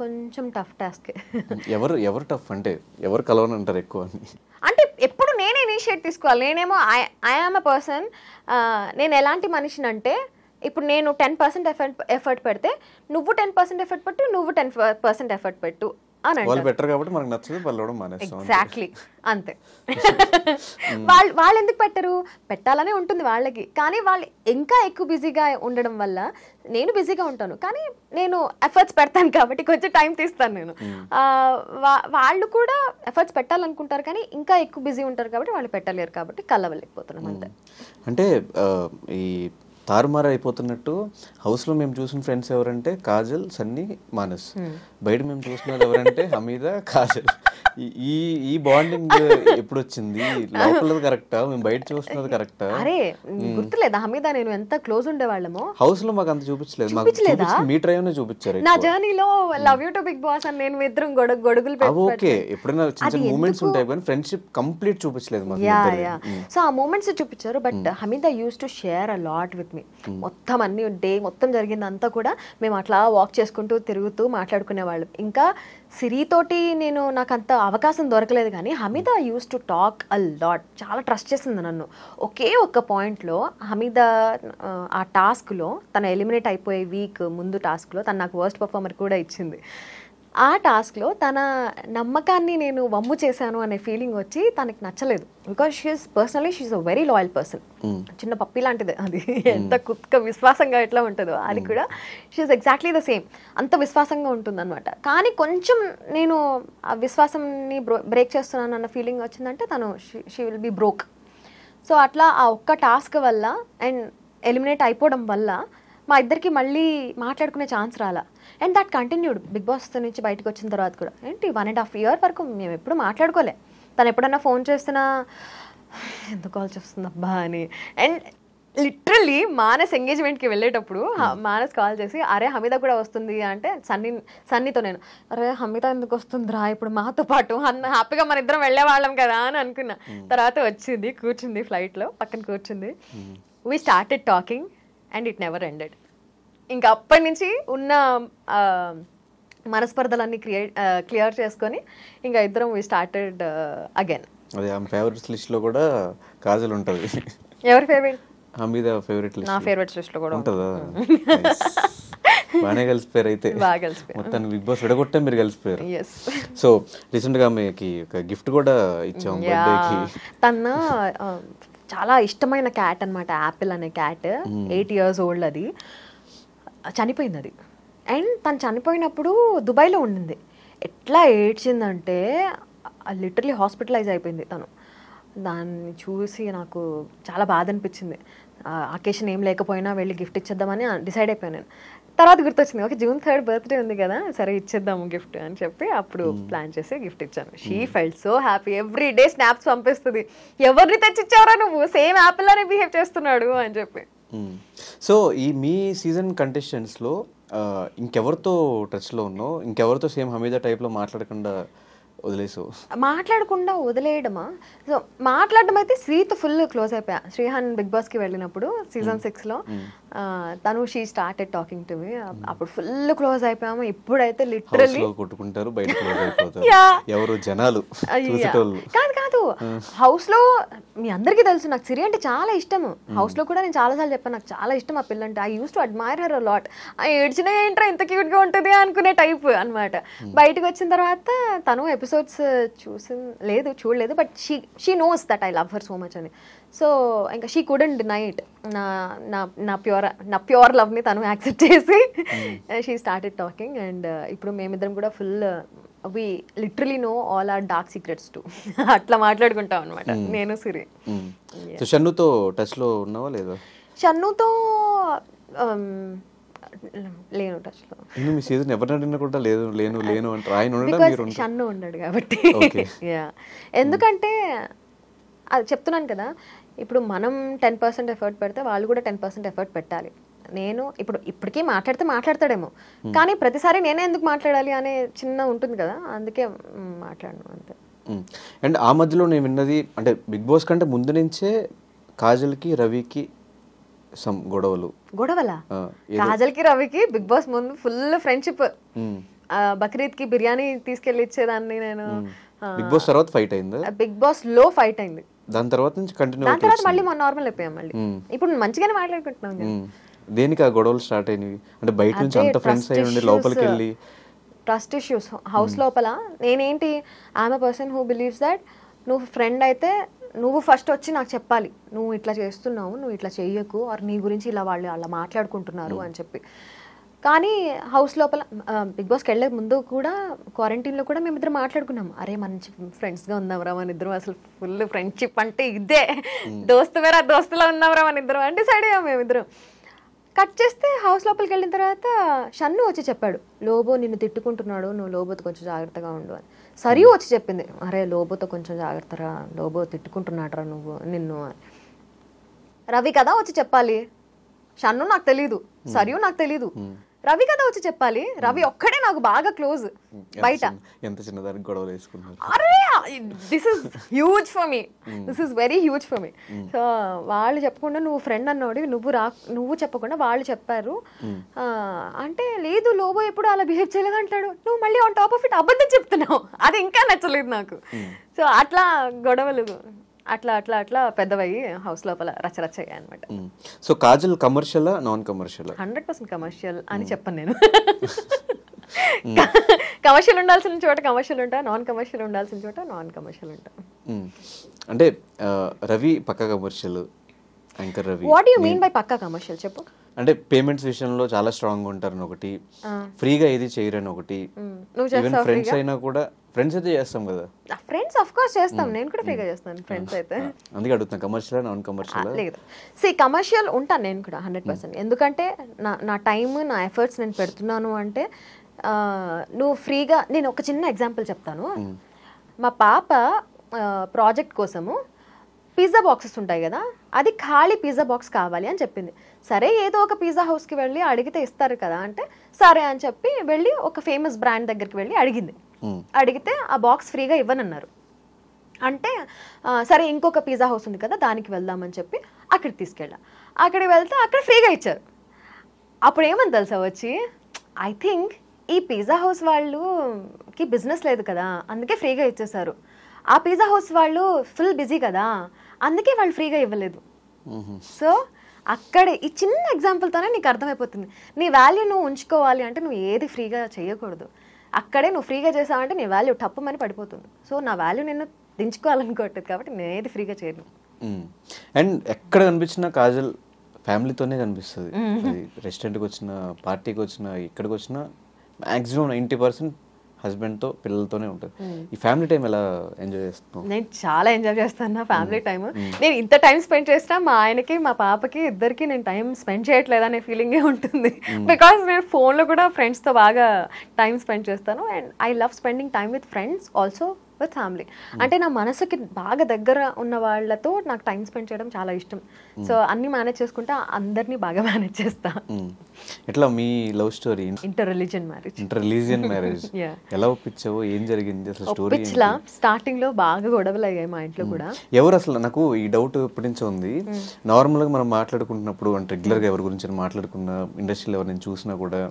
కొంచెం టఫ్ టాస్క్. ఎవరు టఫ్ అంటే ఎవరు కలవని అంటారు ఎక్కువ? అంటే ఎప్పుడు నేనే ఇనిషియేట్ తీసుకోవాలి. నేనేమో ఐ యామ్ అ పర్సన్, నేను ఎలాంటి మనిషిని అంటే ఇప్పుడు నేను 10% ఎఫర్ట్ పెడితే నువ్వు 10% ఎఫర్ట్ పెట్టు, నువ్వు 10% ఎఫర్ట్ పెట్టు అని వాళ్ళు బెటర్ కాబట్టి మనకు నచ్చదు, వాళ్ళు మానేస్తాం. ఎగ్జాక్ట్లీ అంతే. వాళ్ళు ఎందుకు పెట్టరు, పెట్టాలనే ఉంటుంది వాళ్ళకి, కానీ వాళ్ళు ఇంకా ఎక్కువ బిజీగా ఉండడం వల్ల నేను బిజీగా ఉంటాను కానీ నేను ఎఫర్ట్స్ పెడతాను కాబట్టి కొంచెం టైం తీస్తాను నేను. వాళ్ళు కూడా ఎఫర్ట్స్ పెట్టాలనుకుంటారు కానీ ఇంకా ఎక్కువ బిజీ ఉంటారు కాబట్టి వాళ్ళు పెట్టలేరు కాబట్టి కలవలేకపోతున్నాం అంతే. అంటే ఈ తారుమారు అయిపోతున్నట్టు హౌస్లో మేము చూసిన ఫ్రెండ్స్ ఎవరంటే కాజల్, సన్నీ, మానస్. బయట మేము చూసినది ఎవరంటే హమీద, కాజల్. ఈ బాండింగ్ ఎప్పుడు వచ్చింది? లోపలది కరెక్టా, మేము బయట చూస్తున్నది కరెక్టా? అరే గుర్తులేదా హమీద నేను ఎంత క్లోజ్ ఉండేవాళ్ళమో? హౌస్ లో మాకు అంత చూపించలేదు, మీ ట్రైవ్ చూపించారు. నా జర్నీలో love you to Bigg Boss అని నేను ఇద్దరం గొడుగులు ఓకే, ఎప్పుడైనా చిన్న చిన్న మూమెంట్స్ ఉంటాయి కానీ ఫ్రెండ్షిప్ కంప్లీట్ చూపించలేదు మాకు. సో ఆ మూమెంట్స్ చూపించారు. But Hamida use to share a lot with me. మొత్తం అన్ని డే మొత్తం జరిగిందంతా కూడా మేము అట్లా వాక్ చేసుకుంటూ తిరుగుతూ మాట్లాడుకునేవాళ్ళం. ఇంకా సిరితోటి నాకు అంత అవకాశం దొరకలేదు కానీ Hamida use to talk a lot. చాలా ట్రస్ట్ చేసింది నన్ను. ఒకే ఒక్క పాయింట్లో హమీద ఆ టాస్క్లో తను ఎలిమినేట్ అయిపోయే వీక్ ముందు టాస్క్లో తను నాకు వర్స్ట్ పర్ఫార్మర్ కూడా ఇచ్చింది. ఆ టాస్క్లో తన నమ్మకాన్ని నేను వమ్ము చేశాను అనే ఫీలింగ్ వచ్చి తనకి నచ్చలేదు. Because she is a very loyal person. చిన్న పప్పి లాంటిది అది, ఎంత కుక్క విశ్వాసంగా ఎట్లా ఉంటుందో అది కూడా షీఈస్ ఎగ్జాక్ట్లీ ద సేమ్, అంత విశ్వాసంగా ఉంటుంది అనమాట. కానీ కొంచెం నేను ఆ విశ్వాసంని బ్రేక్ చేస్తున్నాను అన్న ఫీలింగ్ వచ్చిందంటే తను she will be broke. So అట్లా ఆ ఒక్క టాస్క్ వల్ల అండ్ ఎలిమినేట్ అయిపోవడం వల్ల మా ఇద్దరికి మళ్ళీ మాట్లాడుకునే ఛాన్స్ రాలా. And that continued Bigg Boss నుంచి బయటకు వచ్చిన తర్వాత కూడా. ఏంటి 1.5 year వరకు మేము ఎప్పుడు మాట్లాడుకోలే. తను ఎప్పుడన్నా ఫోన్ చేస్తున్నా ఎందుకు కాల్ చేస్తుంది అబ్బా అని. అండ్ లిటరల్లీ మానస్ ఎంగేజ్మెంట్కి వెళ్ళేటప్పుడు మానస్ కాల్ చేసి అరే హమీద కూడా వస్తుంది అంటే సన్నీతో నేను అరే హమీద ఎందుకు వస్తుందిరా ఇప్పుడు మాతో పాటు అన్న హ్యాపీగా మన ఇద్దరం వెళ్ళేవాళ్ళం కదా అని అనుకున్నా. తర్వాత వచ్చింది, కూర్చుంది ఫ్లైట్లో, పక్కన కూర్చుంది. We started talking and it never ended. ఇంకా అప్పటి నుంచి ఉన్న మనస్పర్ధలన్నీ క్లియర్ చేసుకొని ఇంకా ఇద్దరం వీ స్టార్టెడ్ అగైన్. అదే ఆమె ఫేవరెట్స్ లిస్ట్ లో కూడా కాజల్ ఉంటది. ఎవరి ఫేవరెట్? Hamida favourite list. నా ఫేవరెట్స్ లిస్ట్ లో కూడా ఉంటదా? బాగానే కలిసిపోయారు అయితే. మొత్తం బిగ్ బాస్ విడగొట్టే మీరు కలిసిపోయారు. సో రీసెంట్ గా మీకు ఒక గిఫ్ట్ కూడా ఇచ్చాం బర్త్డేకి. తన చాలా ఇష్టమైన క్యాట్ అనమాట, యాపిల్ అనే క్యాట్. 8 years old. అది చనిపోయింది అది. అండ్ తను చనిపోయినప్పుడు దుబాయ్లో ఉండింది. ఎట్లా ఏడ్చిందంటే లిటరలీ హాస్పిటలైజ్ అయిపోయింది తను. దాన్ని చూసి నాకు చాలా బాధ అనిపించింది. అకేషన్ ఏం లేకపోయినా వెళ్ళి గిఫ్ట్ ఇచ్చేద్దామని డిసైడ్ అయిపోయాను నేను. తర్వాత గుర్తొచ్చింది, ఓకే June 3rd బర్త్డే ఉంది కదా, సరే ఇచ్చేద్దాము గిఫ్ట్ అని చెప్పి అప్పుడు ప్లాన్ చేసి గిఫ్ట్ ఇచ్చాను. She felt so happy. Every day snaps పంపిస్తుంది, ఎవరిని తెచ్చిచ్చావరా నువ్వు, సేమ్ యాపిల్ లానే బిహేవ్ చేస్తున్నాడు అని చెప్పి. సో ఈ మీ సీజన్ కంటెస్టెంట్స్లో ఇంకెవరితో టచ్లో ఉన్నావు? ఇంకెవరితో సేమ్ హమీద టైప్లో మాట్లాడకుండా వదిలేయడమా? సో మాట్లాడడం అయితే శ్రీతో ఫుల్ క్లోజ్ అయిపోయా. శ్రీహాన్ బిగ్ బాస్కి వెళ్ళినప్పుడు Season 6లో తను she started talking to me. అప్పుడు ఫుల్ క్లోజ్ అయిపోయాము. ఇప్పుడైతే లిటరల్లీ కొట్టుకుంటారు, బయట ఎవరు జనాలు కాదు హౌస్ లో మీ అందరికీ తెలుసు నాకు సిరి అంటే చాలా ఇష్టము. హౌస్ లో కూడా నేను చాలాసార్లు చెప్పాను నాకు చాలా ఇష్టం ఆ పిల్ల అంటే. I use to admire her a lot. ఏడ్చినా ఏంట్రా ఇంత క్యూట్ గా ఉంటుంది అనుకునే టైప్ అనమాట. బయటకు వచ్చిన తర్వాత తను ఎపిసోడ్స్ చూడలేదు, but she knows that I love her so much అని. సో ఇంకా షీ కుడెంట్ డినై ఇట్. నా ప్యూర్ లవ్ని తను యాక్సెప్ట్ చేసి షీ స్టార్టెడ్ టాకింగ్. అండ్ ఇప్పుడు మేమిద్దరం కూడా full we literally know all our dark secrets too. అట్లా మాట్లాడుకుంటాం అనమాట నేను సిరి. షన్నుతో టచ్లో ఉన్నావా లేదా? షన్నుతో లేను టచ్లో. మీ సీజన్ ఎవరిని అడిగినా కూడా లేను అంటే షన్ను ఉన్నాడు కాబట్టి. ఎందుకంటే అది చెప్తున్నాను కదా, ఇప్పుడు మనం 10% ఎఫర్ట్ పెడితే వాళ్ళు కూడా 10% ఎఫర్ట్ పెట్టాలి. నేను ఇప్పటికీ మాట్లాడతాడేమో కానీ ప్రతిసారి నేనే ఎందుకు మాట్లాడాలి అనే చిన్న ఉంటుంది కదా, అందుకే మాట్లాడను అంతే. అండ్ ఆ మధ్యలో నేను విన్నది అంటే బిగ్ బాస్ కంటే ముందు నుంచే కాజల్కి రవికి గొడవలా? కాజల్కి రవికి బిగ్ బాస్ ముందు ఫుల్ ఫ్రెండ్షిప్. బక్రీద్కి బిర్యానీ తీసుకెళ్ళి ఇచ్చేదాన్ని నేను. బిగ్ బాస్ తర్వాత ఫైట్ అయిందా? బిగ్ బాస్ లో ఫైట్ అయింది, దాని తర్వాత నుంచి కంటిన్యూ దాని తర్వాత మళ్ళీ మన నార్మల్ అయిపోయాం. మళ్ళీ ఇప్పుడు మంచిగానే మాట్లాడుకుంటున్నాం. దేనికి ఆ గొడవలు స్టార్ట్ అయినవి? అంటే బయట నుంచి అంత ఫ్రెండ్స్ అయ్యి ఉండి లోపలికి వెళ్ళి ట్రస్ట్ ఇష్యూస్ హౌస్ లోపల. నేనేంటి, I'm a person who believes that నువ్వు ఫ్రెండ్ అయితే నువ్వు ఫస్ట్ వచ్చి నాకు చెప్పాలి, నువ్వు ఇట్లా చేస్తున్నావు, నువ్వు ఇట్లా చెయ్యకు, ఆర్ నీ గురించి ఇలా వాళ్ళు అలా మాట్లాడుకుంటున్నారు అని చెప్పి. కానీ హౌస్ లోపల బిగ్ బాస్కి వెళ్ళే ముందు కూడా క్వారంటైన్లో కూడా మేమిద్దరం మాట్లాడుకున్నాం, అరే మంచి ఫ్రెండ్స్గా ఉందాంరా మన ఇద్దరం, అసలు ఫుల్ ఫ్రెండ్షిప్ అంటే ఇదే, దోస్తు వేరే దోస్తులా ఉందాంరా మన ఇద్దరం అని డిసైడ్ అయ్యాం మేమిద్దరం. కట్ చేస్తే హౌస్ లోపలికి వెళ్ళిన తర్వాత షన్ను వచ్చి చెప్పాడు, లోబో నిన్ను తిట్టుకుంటున్నాడు, నువ్వు లోబోతో కొంచెం జాగ్రత్తగా ఉండు అని. సరియు వచ్చి చెప్పింది, అరే లోబోతో కొంచెం జాగ్రత్తరా, లోబో తిట్టుకుంటున్నాడురా నువ్వు నిన్ను అని. రవి కదా వచ్చి చెప్పాలి, షన్ను నాకు తెలీదు, సరియు నాకు తెలీదు, రవి కదా వచ్చి చెప్పాలి. రవి ఒక్కడే నాకు బాగా క్లోజ్ బయట. ఎంత చిన్నదానికి గొడవలు వేసుకున్నారు. అరే this is huge for me, this is very huge for me. So వాళ్ళు చెప్పకుండా నువ్వు ఫ్రెండ్ అన్నాడు, నువ్వు చెప్పకుండా వాళ్ళు చెప్పారు అంటే, లేదు లోబో ఎప్పుడు అలా బిహేవ్ చేయలేదు అంటాడు, నువ్వు మళ్ళీ ఆన్ టాప్ ఆఫ్ ఇట్ అబద్ధం చెప్తున్నావు, అది ఇంకా నచ్చలేదు నాకు. సో అట్లా గొడవలు అట్లా అట్లా అట్లా పెద్దవయ్యి హౌస్ లోపల రచ్చరచ్చయ్యాయి అనమాట. So Kajal commercial non commercial? 100% commercial అని చెప్పను నేను. కమర్షియల్ ఉండాల్సిన చోట కమర్షియల్ ఉంటా, నాన్ కమర్షియల్ ఉండాల్సిన చోట నాన్ కమర్షియల్ ఉంటా. అంటే రవి పక్కా commercial, anchor Ravi. What you mean by pakka commercial చెప్పు? అంటే పేమెంట్స్ విషయంలో చాలా స్ట్రాంగ్ ఉంటారని ఒకటి, ఫ్రీగా ఏది చేయరని ఒకటి, ఈవెన్ ఫ్రెండ్స్ అయినా కూడా, ఫ్రెండ్స్ అయితే చేస్తాం కదా, ఫ్రెండ్స్ ఆఫ్ కోర్స్ చేస్తాం, నేను కూడా ఫ్రీగా చేస్తాను ఫ్రెండ్స్ అయితే. అందుకే అడుగుతున్నా, కమర్షియల్ నాన్ కమర్షియల్? లేదు, సి కమర్షియల్ ఉంటాను నేను కూడా 100%. ఎందుకంటే నా టైం నా ఎఫర్ట్స్ నేను పెడుతున్నాను అంటే. నువ్వు ఫ్రీగా, నేను ఒక చిన్న ఎగ్జాంపుల్ చెప్తాను. మా పాప ప్రాజెక్ట్ కోసము పిజ్జా బాక్సెస్ ఉంటాయి కదా, అది ఖాళీ పిజ్జా బాక్స్ కావాలి అని చెప్పింది. సరే ఏదో ఒక పిజ్జా హౌస్కి వెళ్ళి అడిగితే ఇస్తారు కదా అంటే, సరే అని చెప్పి వెళ్ళి ఒక ఫేమస్ బ్రాండ్ దగ్గరికి వెళ్ళి అడిగింది. అడిగితే ఆ బాక్స్ ఫ్రీగా ఇవ్వనన్నారు. అంటే సరే ఇంకొక పిజ్జా హౌస్ ఉంది కదా దానికి వెళ్దామని చెప్పి అక్కడికి తీసుకెళ్ళా. అక్కడికి వెళ్తే అక్కడ ఫ్రీగా ఇచ్చారు. అప్పుడు ఏమని తెలుసా వచ్చి, ఐ థింక్ ఈ పిజ్జా హౌస్ వాళ్ళకి బిజినెస్ లేదు కదా అందుకే ఫ్రీగా ఇచ్చేసారు, ఆ పిజ్జా హౌస్ వాళ్ళు ఫుల్ బిజీ కదా అందుకే వాళ్ళు ఫ్రీగా ఇవ్వలేదు. సో అక్కడ ఈ చిన్న ఎగ్జాంపుల్తోనే నీకు అర్థమైపోతుంది, నీ వాల్యూ నువ్వు ఉంచుకోవాలి అంటే నువ్వు ఏది ఫ్రీగా చేయకూడదు. అక్కడే నువ్వు ఫ్రీగా చేసావంటే నీ వాల్యూ టప్పమని పడిపోతుంది. సో నా వాల్యూ నేను దించుకోవాలనుకోవట్లేదు కాబట్టి నేను ఏది ఫ్రీగా చేయను. అండ్ ఎక్కడ కనిపించినా కాజల్ ఫ్యామిలీతోనే కనిపిస్తుంది. రెస్టారెంట్కి వచ్చిన, పార్టీకి వచ్చిన, ఇక్కడికి వచ్చిన మ్యాక్సిమం 90% హస్బెండ్తో పిల్లలతోనే ఉంటుంది. ఈ ఫ్యామిలీ టైం ఎలా ఎంజాయ్ చేస్తున్నావు? నేను చాలా ఎంజాయ్ చేస్తాను నా ఫ్యామిలీ టైం. నేను ఇంత టైం స్పెండ్ చేసినా మా ఆయనకి మా పాపకి ఇద్దరికి నేను టైం స్పెండ్ చేయట్లేదు అనే ఫీలింగే ఉంటుంది. బికాస్ నేను ఫోన్లో కూడా ఫ్రెండ్స్తో బాగా టైం స్పెండ్ చేస్తాను. And I love spending time with friends also with family. అంటే నా మనసుకి బాగా దగ్గర ఉన్న వాళ్ళతో నాకు టైం స్పెండ్ చేయడం చాలా ఇష్టం. సో అన్ని మేనేజ్ చేసుకుంటా, అందరినీ బాగా మేనేజ్ చేస్తా. ఎట్లా మీ love story? Inter religion marriage ఎలా ఒప్పించావో, ఏం జరిగింది అసలు స్టోరీ? స్టార్టింగ్ లో బాగా గొడవలు అయ్యాయి మా ఇంట్లో కూడా. ఎవరు అసలు, నాకు ఈ డౌట్ ఎప్పటి నుంచో ఉంది. నార్మల్ గా మనం మాట్లాడుకుంటున్నప్పుడు అంటే రెగ్యులర్ గా ఎవరి గురించి మాట్లాడుకున్న, ఇండస్ట్రీలో ఎవరిని చూసినా కూడా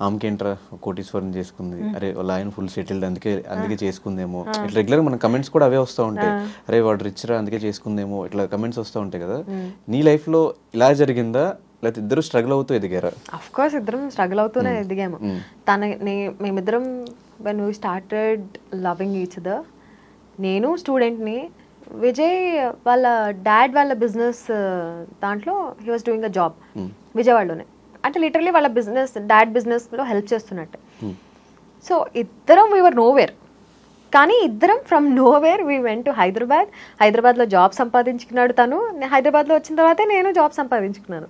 ఆమెకేంట్రా కోటీశ్వరం చేసుకుంది, అరే వాళ్ళ ఆయన ఫుల్ సెటిల్డ్ అందుకే చేసుకుందేమో, ఇట్లా రెగ్యులర్ మన కమెంట్స్ కూడా అవే వస్తూ ఉంటాయి. అరే వాడు రిచ్ రా అందుకే చేసుకుందేమో, ఇట్లా కమెంట్స్ వస్తూ ఉంటాయి కదా. నీ లైఫ్ లో ఇలా జరిగిందా, లేకపోతే ఇద్దరు స్ట్రగుల్ అవుతూ ఎదిగారా? అఫ్ కోర్స్ ఇద్దరం స్ట్రగుల్ అవుతూనే ఎదిగాము. మేమిద్దరం when we started loving each other, నేను స్టూడెంట్ని, విజయ్ వాళ్ళ డాడ్ వాళ్ళ బిజినెస్ దాంట్లో he was doing a job విజయవాడలోనే. అంటే లిటరలీ వాళ్ళ బిజినెస్, డాడ్ బిజినెస్లో హెల్ప్ చేస్తున్నట్టే. సో ఇద్దరం వీ వర్ నోవేర్, కానీ ఇద్దరం from nowhere we went to Hyderabad. హైదరాబాద్లో జాబ్ సంపాదించుకున్నాడు తను, హైదరాబాద్లో వచ్చిన తర్వాతే నేను జాబ్ సంపాదించుకున్నాను.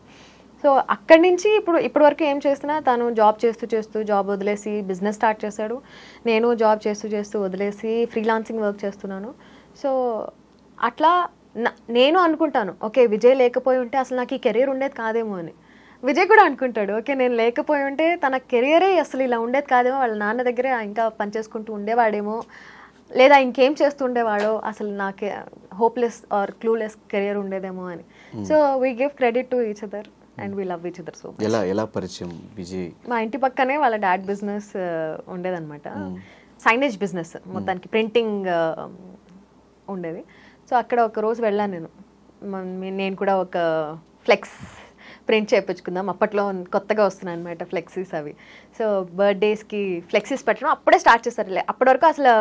సో అక్కడి నుంచి ఇప్పటి వరకు ఏం చేస్తున్నా, తను జాబ్ చేస్తూ జాబ్ వదిలేసి బిజినెస్ స్టార్ట్ చేశాడు. నేను జాబ్ చేస్తూ వదిలేసి ఫ్రీలాన్సింగ్ వర్క్ చేస్తున్నాను. సో అట్లా నేను అనుకుంటాను, ఓకే విజయ్ లేకపోయి ఉంటే అసలు నాకు ఈ కెరీర్ ఉండేది కాదేమో అని. విజయ్ కూడా అనుకుంటాడు, ఓకే నేను లేకపోయి ఉంటే తన కెరియరే అసలు ఇలా ఉండేది కాదేమో, వాళ్ళ నాన్న దగ్గరే ఇంకా పనిచేసుకుంటూ ఉండేవాడేమో, లేదా ఇంకేం చేస్తుండేవాడో, అసలు నాకు హోప్లెస్ ఆర్ క్లూలెస్ కెరియర్ ఉండేదేమో అని. So we give credit to each other and we love each other. So ఎలా పరిచయం విజయ్? మా ఇంటి పక్కనే వాళ్ళ డాడ్ బిజినెస్ ఉండేదన్నమాట. సైనేజ్ బిజినెస్ మొత్తానికి ప్రింటింగ్ ఉండేది. సో అక్కడ ఒక రోజు వెళ్ళాను నేను కూడా ఒక ఫ్లెక్స్ ప్రింట్ చేయించుకుందాం. అప్పట్లో కొత్తగా వస్తున్నాయి అనమాట ఫ్లెక్సీస్ అవి. సో బర్త్డేస్కి ఫ్లెక్సీస్ పెట్టడం అప్పుడే స్టార్ట్ చేస్తారు. అప్పటి వరకు అసలు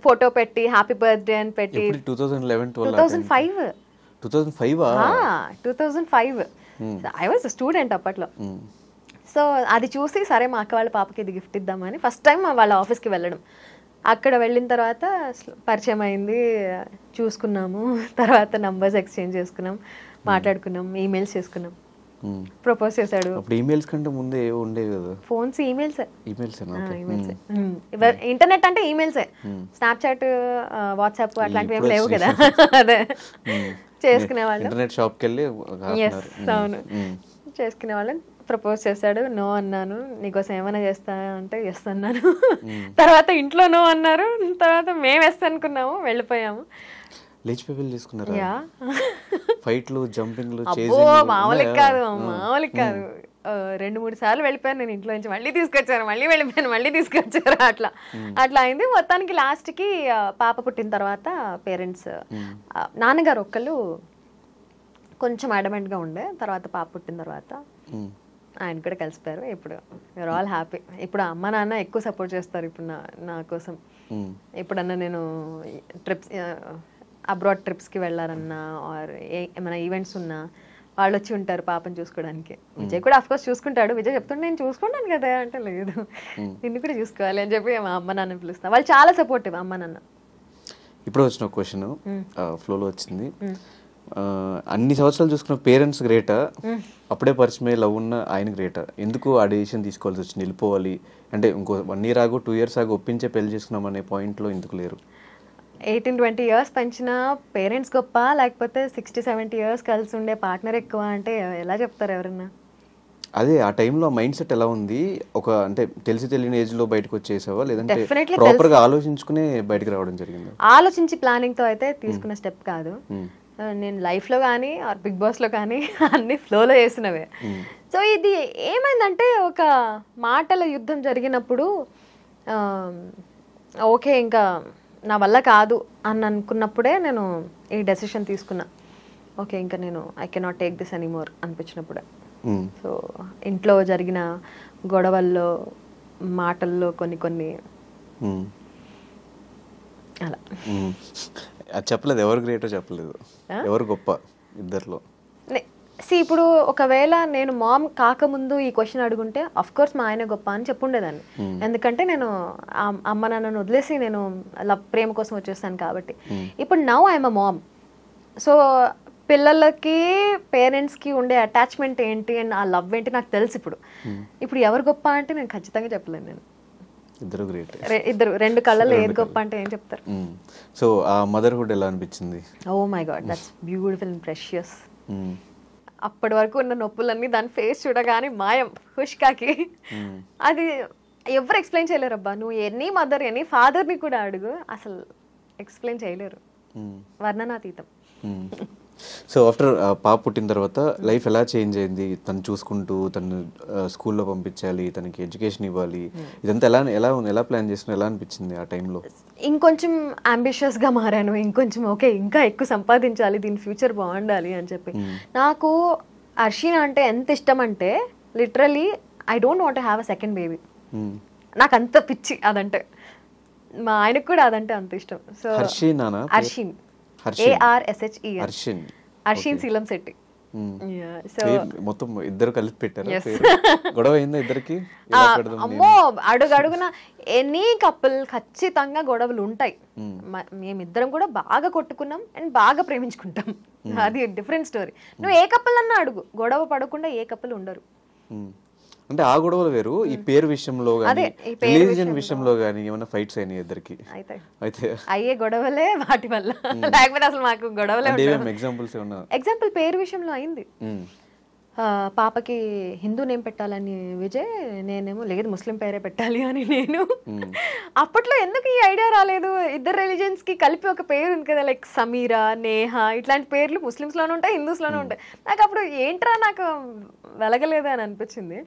ఫోటో పెట్టి హ్యాపీ బర్త్డే అని పెట్టి 2005 ఐ వాజ్ స్టూడెంట్ అప్పట్లో. సో అది చూసి సరే మా అక్క వాళ్ళ పాపకి ఇది గిఫ్ట్ ఇద్దామని ఫస్ట్ టైం వాళ్ళ ఆఫీస్కి వెళ్ళడం. అక్కడ వెళ్ళిన తర్వాత పరిచయం అయింది, చూసుకున్నాము, తర్వాత నంబర్స్ ఎక్స్చేంజ్ చేసుకున్నాం, మాట్లాడుకున్నాం, ఈమెయిల్స్ చేసుకున్నాం. ప్రపోజ్ చేశాడు. ఈమెయిల్స్ కంటే ముందే ఉండేవి కదా ఫోన్స్, ఈమెయిల్స్. ఈమెయిల్స్ ఇంటర్నెట్ అంటే ఈమెయిల్సే, స్నాప్చాట్, వాట్సాప్ అట్లాంటివి ఏమి లేవు కదా. అదే చేసుకునేవాళ్ళం. ఇంటర్నెట్ షాప్కి వెళ్ళి అవును చేసుకునేవాళ్ళం. ప్రపోజ్ చేశాడు, నో అన్నాను. నీకోసం ఏమైనా చేస్తా అంటే ఎస్ అన్నాను. తర్వాత ఇంట్లో నో అన్నారు. తర్వాత మేము ఎస్ అనుకున్నాము, వెళ్ళిపోయాము. లేచిపోయి తీసుకున్నారు. ఫైట్లు, జంపింగ్లు, మామూలుగా కాదు, మామూలుగా కాదు. 2-3 సార్లు వెళ్ళిపోయాను నేను ఇంట్లో నుంచి. మళ్ళీ తీసుకొచ్చారు, మళ్ళీ వెళ్ళిపోయాను, మళ్ళీ తీసుకొచ్చారు. అట్లా అయింది. మొత్తానికి లాస్ట్కి పాప పుట్టిన తర్వాత పేరెంట్స్, నాన్నగారు ఒక్కళ్ళు కొంచెం అడమెంట్గా ఉండే. తర్వాత పాప పుట్టిన తర్వాత ఆయన కూడా కలిసిపోయారు. ఇప్పుడు యూఆర్ ఆల్ హ్యాపీ. ఇప్పుడు అమ్మ నాన్న ఎక్కువ సపోర్ట్ చేస్తారు ఇప్పుడు నా కోసం. ఎప్పుడన్నా నేను ట్రిప్స్, అబ్రాడ్ ట్రిప్స్కి వెళ్ళారన్నా ఆర్ ఏమైనా ఈవెంట్స్ ఉన్నా వాళ్ళు వచ్చి ఉంటారు పాపని చూసుకోవడానికి. విజయ్ కూడా అఫ్కోర్స్ చూసుకుంటాడు. విజయ్ చెప్తుంటే నేను చూసుకుంటాను కదా అంటే, లేదు నిన్ను కూడా చూసుకోవాలి అని చెప్పి మా అమ్మ నాన్న పిలుస్తాను. వాళ్ళు చాలా సపోర్టివ్ అమ్మ నాన్న. ఇప్పుడు వచ్చిన క్వశ్చన్ ఫ్లోలో వచ్చింది. అన్ని సంవత్సరాలు చూసుకున్న పేరెంట్స్ గ్రేటా, అప్పుడే పరిచయమే లవ్ ఉన్న ఆయన గ్రేటా? ఎందుకు ఆ డెసిషన్ తీసుకోవాల్సి వచ్చింది? వెళ్ళిపోవాలి అంటే ఇంకో 1 year ఆగు 2 years ఆగు ఒప్పించే పెళ్లి చేసుకున్నాం అనే పాయింట్లో ఎందుకు లేరు? 18-20 years పెంచిన పేరెంట్స్ గొప్ప, లేకపోతే 60-70 years కలిసి ఉండే పార్ట్నర్ ఎక్కువ అంటే ఎలా చెప్తారు ఎవరన్నా? అదే ఆ టైంలో మైండ్ సెట్ ఎలా ఉంది? ఒక అంటే తెలిసి తెలియని ఏజ్ లో బయటకు వచ్చేసావా, లేదంటే ప్రాపర్ గా ఆలోచించుకునే బయటకు రావడం జరిగింది? ఆలోచించి ప్లానింగ్ తో అయితే తీసుకున్న స్టెప్ కాదు. నేను లైఫ్లో కానీ ఆర్ బిగ్ బాస్లో కానీ అన్ని ఫ్లోలో చేసినవే. సో ఇది ఏమైందంటే ఒక మాటల యుద్ధం జరిగినప్పుడు ఓకే ఇంకా నా వల్ల కాదు అని అనుకున్నప్పుడే నేను ఈ డెసిషన్ తీసుకున్నా. ఓకే ఇంకా నేను I cannot take this anymore అనిపించినప్పుడే. సో ఇంట్లో జరిగిన గొడవల్లో, మాటల్లో కొన్ని అలా చెప్పలేదు. ఎవరు గ్రేటో చెప్పలేదు, ఎవరు గొప్ప ఇద్దర్లో? ఇప్పుడు ఒకవేళ నేను మామ్ కాకముందు ఈ క్వశ్చన్ అడుగుంటే అఫ్ కోర్స్ మా ఆయన గొప్ప అని చెప్పుండేదాన్ని. ఎందుకంటే నేను అమ్మ నాన్నను వదిలేసి నేను ప్రేమ కోసం వచ్చేస్తాను కాబట్టి. ఇప్పుడు now I'm a ma'am. So పిల్లలకి పేరెంట్స్కి ఉండే అటాచ్మెంట్ ఏంటి అండ్ ఆ లవ్ ఏంటి నాకు తెలుసు. ఇప్పుడు ఎవరు గొప్ప అంటే నేను ఖచ్చితంగా చెప్పలేను. నేను ఇద్దరు గ్రేట్. రెండు కళ్ళలో ఏది గొప్ప అంటే ఏం చెప్తారు? సో ఆ మదర్హుడ్ ఎలా అనిపించింది? Oh my God, that's beautiful and precious. అప్పటి వరకు ఉన్న నొప్పులన్నీ దాని ఫేస్ చూడగానే మాయం. హుష్కాకి అది ఎవరు ఎక్స్ప్లెయిన్ చేయలేరు అబ్బా. నువ్వు ఎనీ మదర్ ఎనీ ఫాదర్ని కూడా అడుగు, అసలు ఎక్స్ప్లెయిన్ చేయలేరు, వర్ణనాతీతం. సో ఆఫ్టర్ పాప పుట్టిన తర్వాత లైఫ్ ఎలా చేంజ్ అయింది? తను చూసుకుంటూ తను స్కూల్లో పంపించాలి, తనకి ఎడ్యుకేషన్ ఇవ్వాలి, ఇదంతా ఎలా ప్లాన్ చేసిన, ఎలా అనిపించింది ఆ టైంలో? ఇంకొంచెం అంబిషియస్గా మారాను. ఇంకొంచెం ఓకే ఇంకా ఎక్కువ సంపాదించాలి, దీని ఫ్యూచర్ బాగుండాలి అని చెప్పి. నాకు అర్షినా అంటే ఎంత ఇష్టం అంటే literally I don't want to have a second baby. నాకు అంత పిచ్చి అదంటే. మా ఆయనకు కూడా అదంటే అంత ఇష్టం. సో అర్షిన్ అర్షిన్ శీలం శెట్టి. మొత్తం ఇద్దరు కలిపి పెట్టారు. గొడవ అయిందా ఇద్దరికి? అమ్మో అడుగడుగున ఎనీ కపుల్ ఖచ్చితంగా గొడవలు ఉంటాయి. మేమిద్దరం కూడా బాగా కొట్టుకున్నాం అండ్ బాగా ప్రేమించుకుంటాం. అది డిఫరెంట్ స్టోరీ. నువ్వు ఏ కపుల్ అన్నా అడుగు, గొడవ పడకుండా ఏ కపుల్ ఉండరు. అంటే ఆ గొడవలు వేరు. ఈ పేరు విషయంలో గానీ రిలీజియన్ విషయంలో గానీ ఏమైనా ఫైట్స్ అయినాయి ఇద్దరికి? అయితే అయ్యే గొడవలే వాటి వల్ల, లేకపోతే అసలు మాకు గొడవలే. ఎగ్జాంపుల్ పేరు విషయంలో అయింది. పాపకి హిందూ నేమ్ పెట్టాలని విజయ్, నేనేమో లేదు ముస్లిం పేరే పెట్టాలి అని నేను. అప్పట్లో ఎందుకు ఈ ఐడియా రాలేదు? ఇద్దరు రిలీజియన్స్ కి కలిపి ఒక పేరు ఉంది కదా, లైక్ సమీరా, నేహా, ఇట్లాంటి పేర్లు ముస్లిమ్స్ లోనే ఉంటాయి, హిందూస్ లోనే ఉంటాయి. నాకు అప్పుడు ఏంట్రా నాకు వెలగలేదు అని అనిపించింది.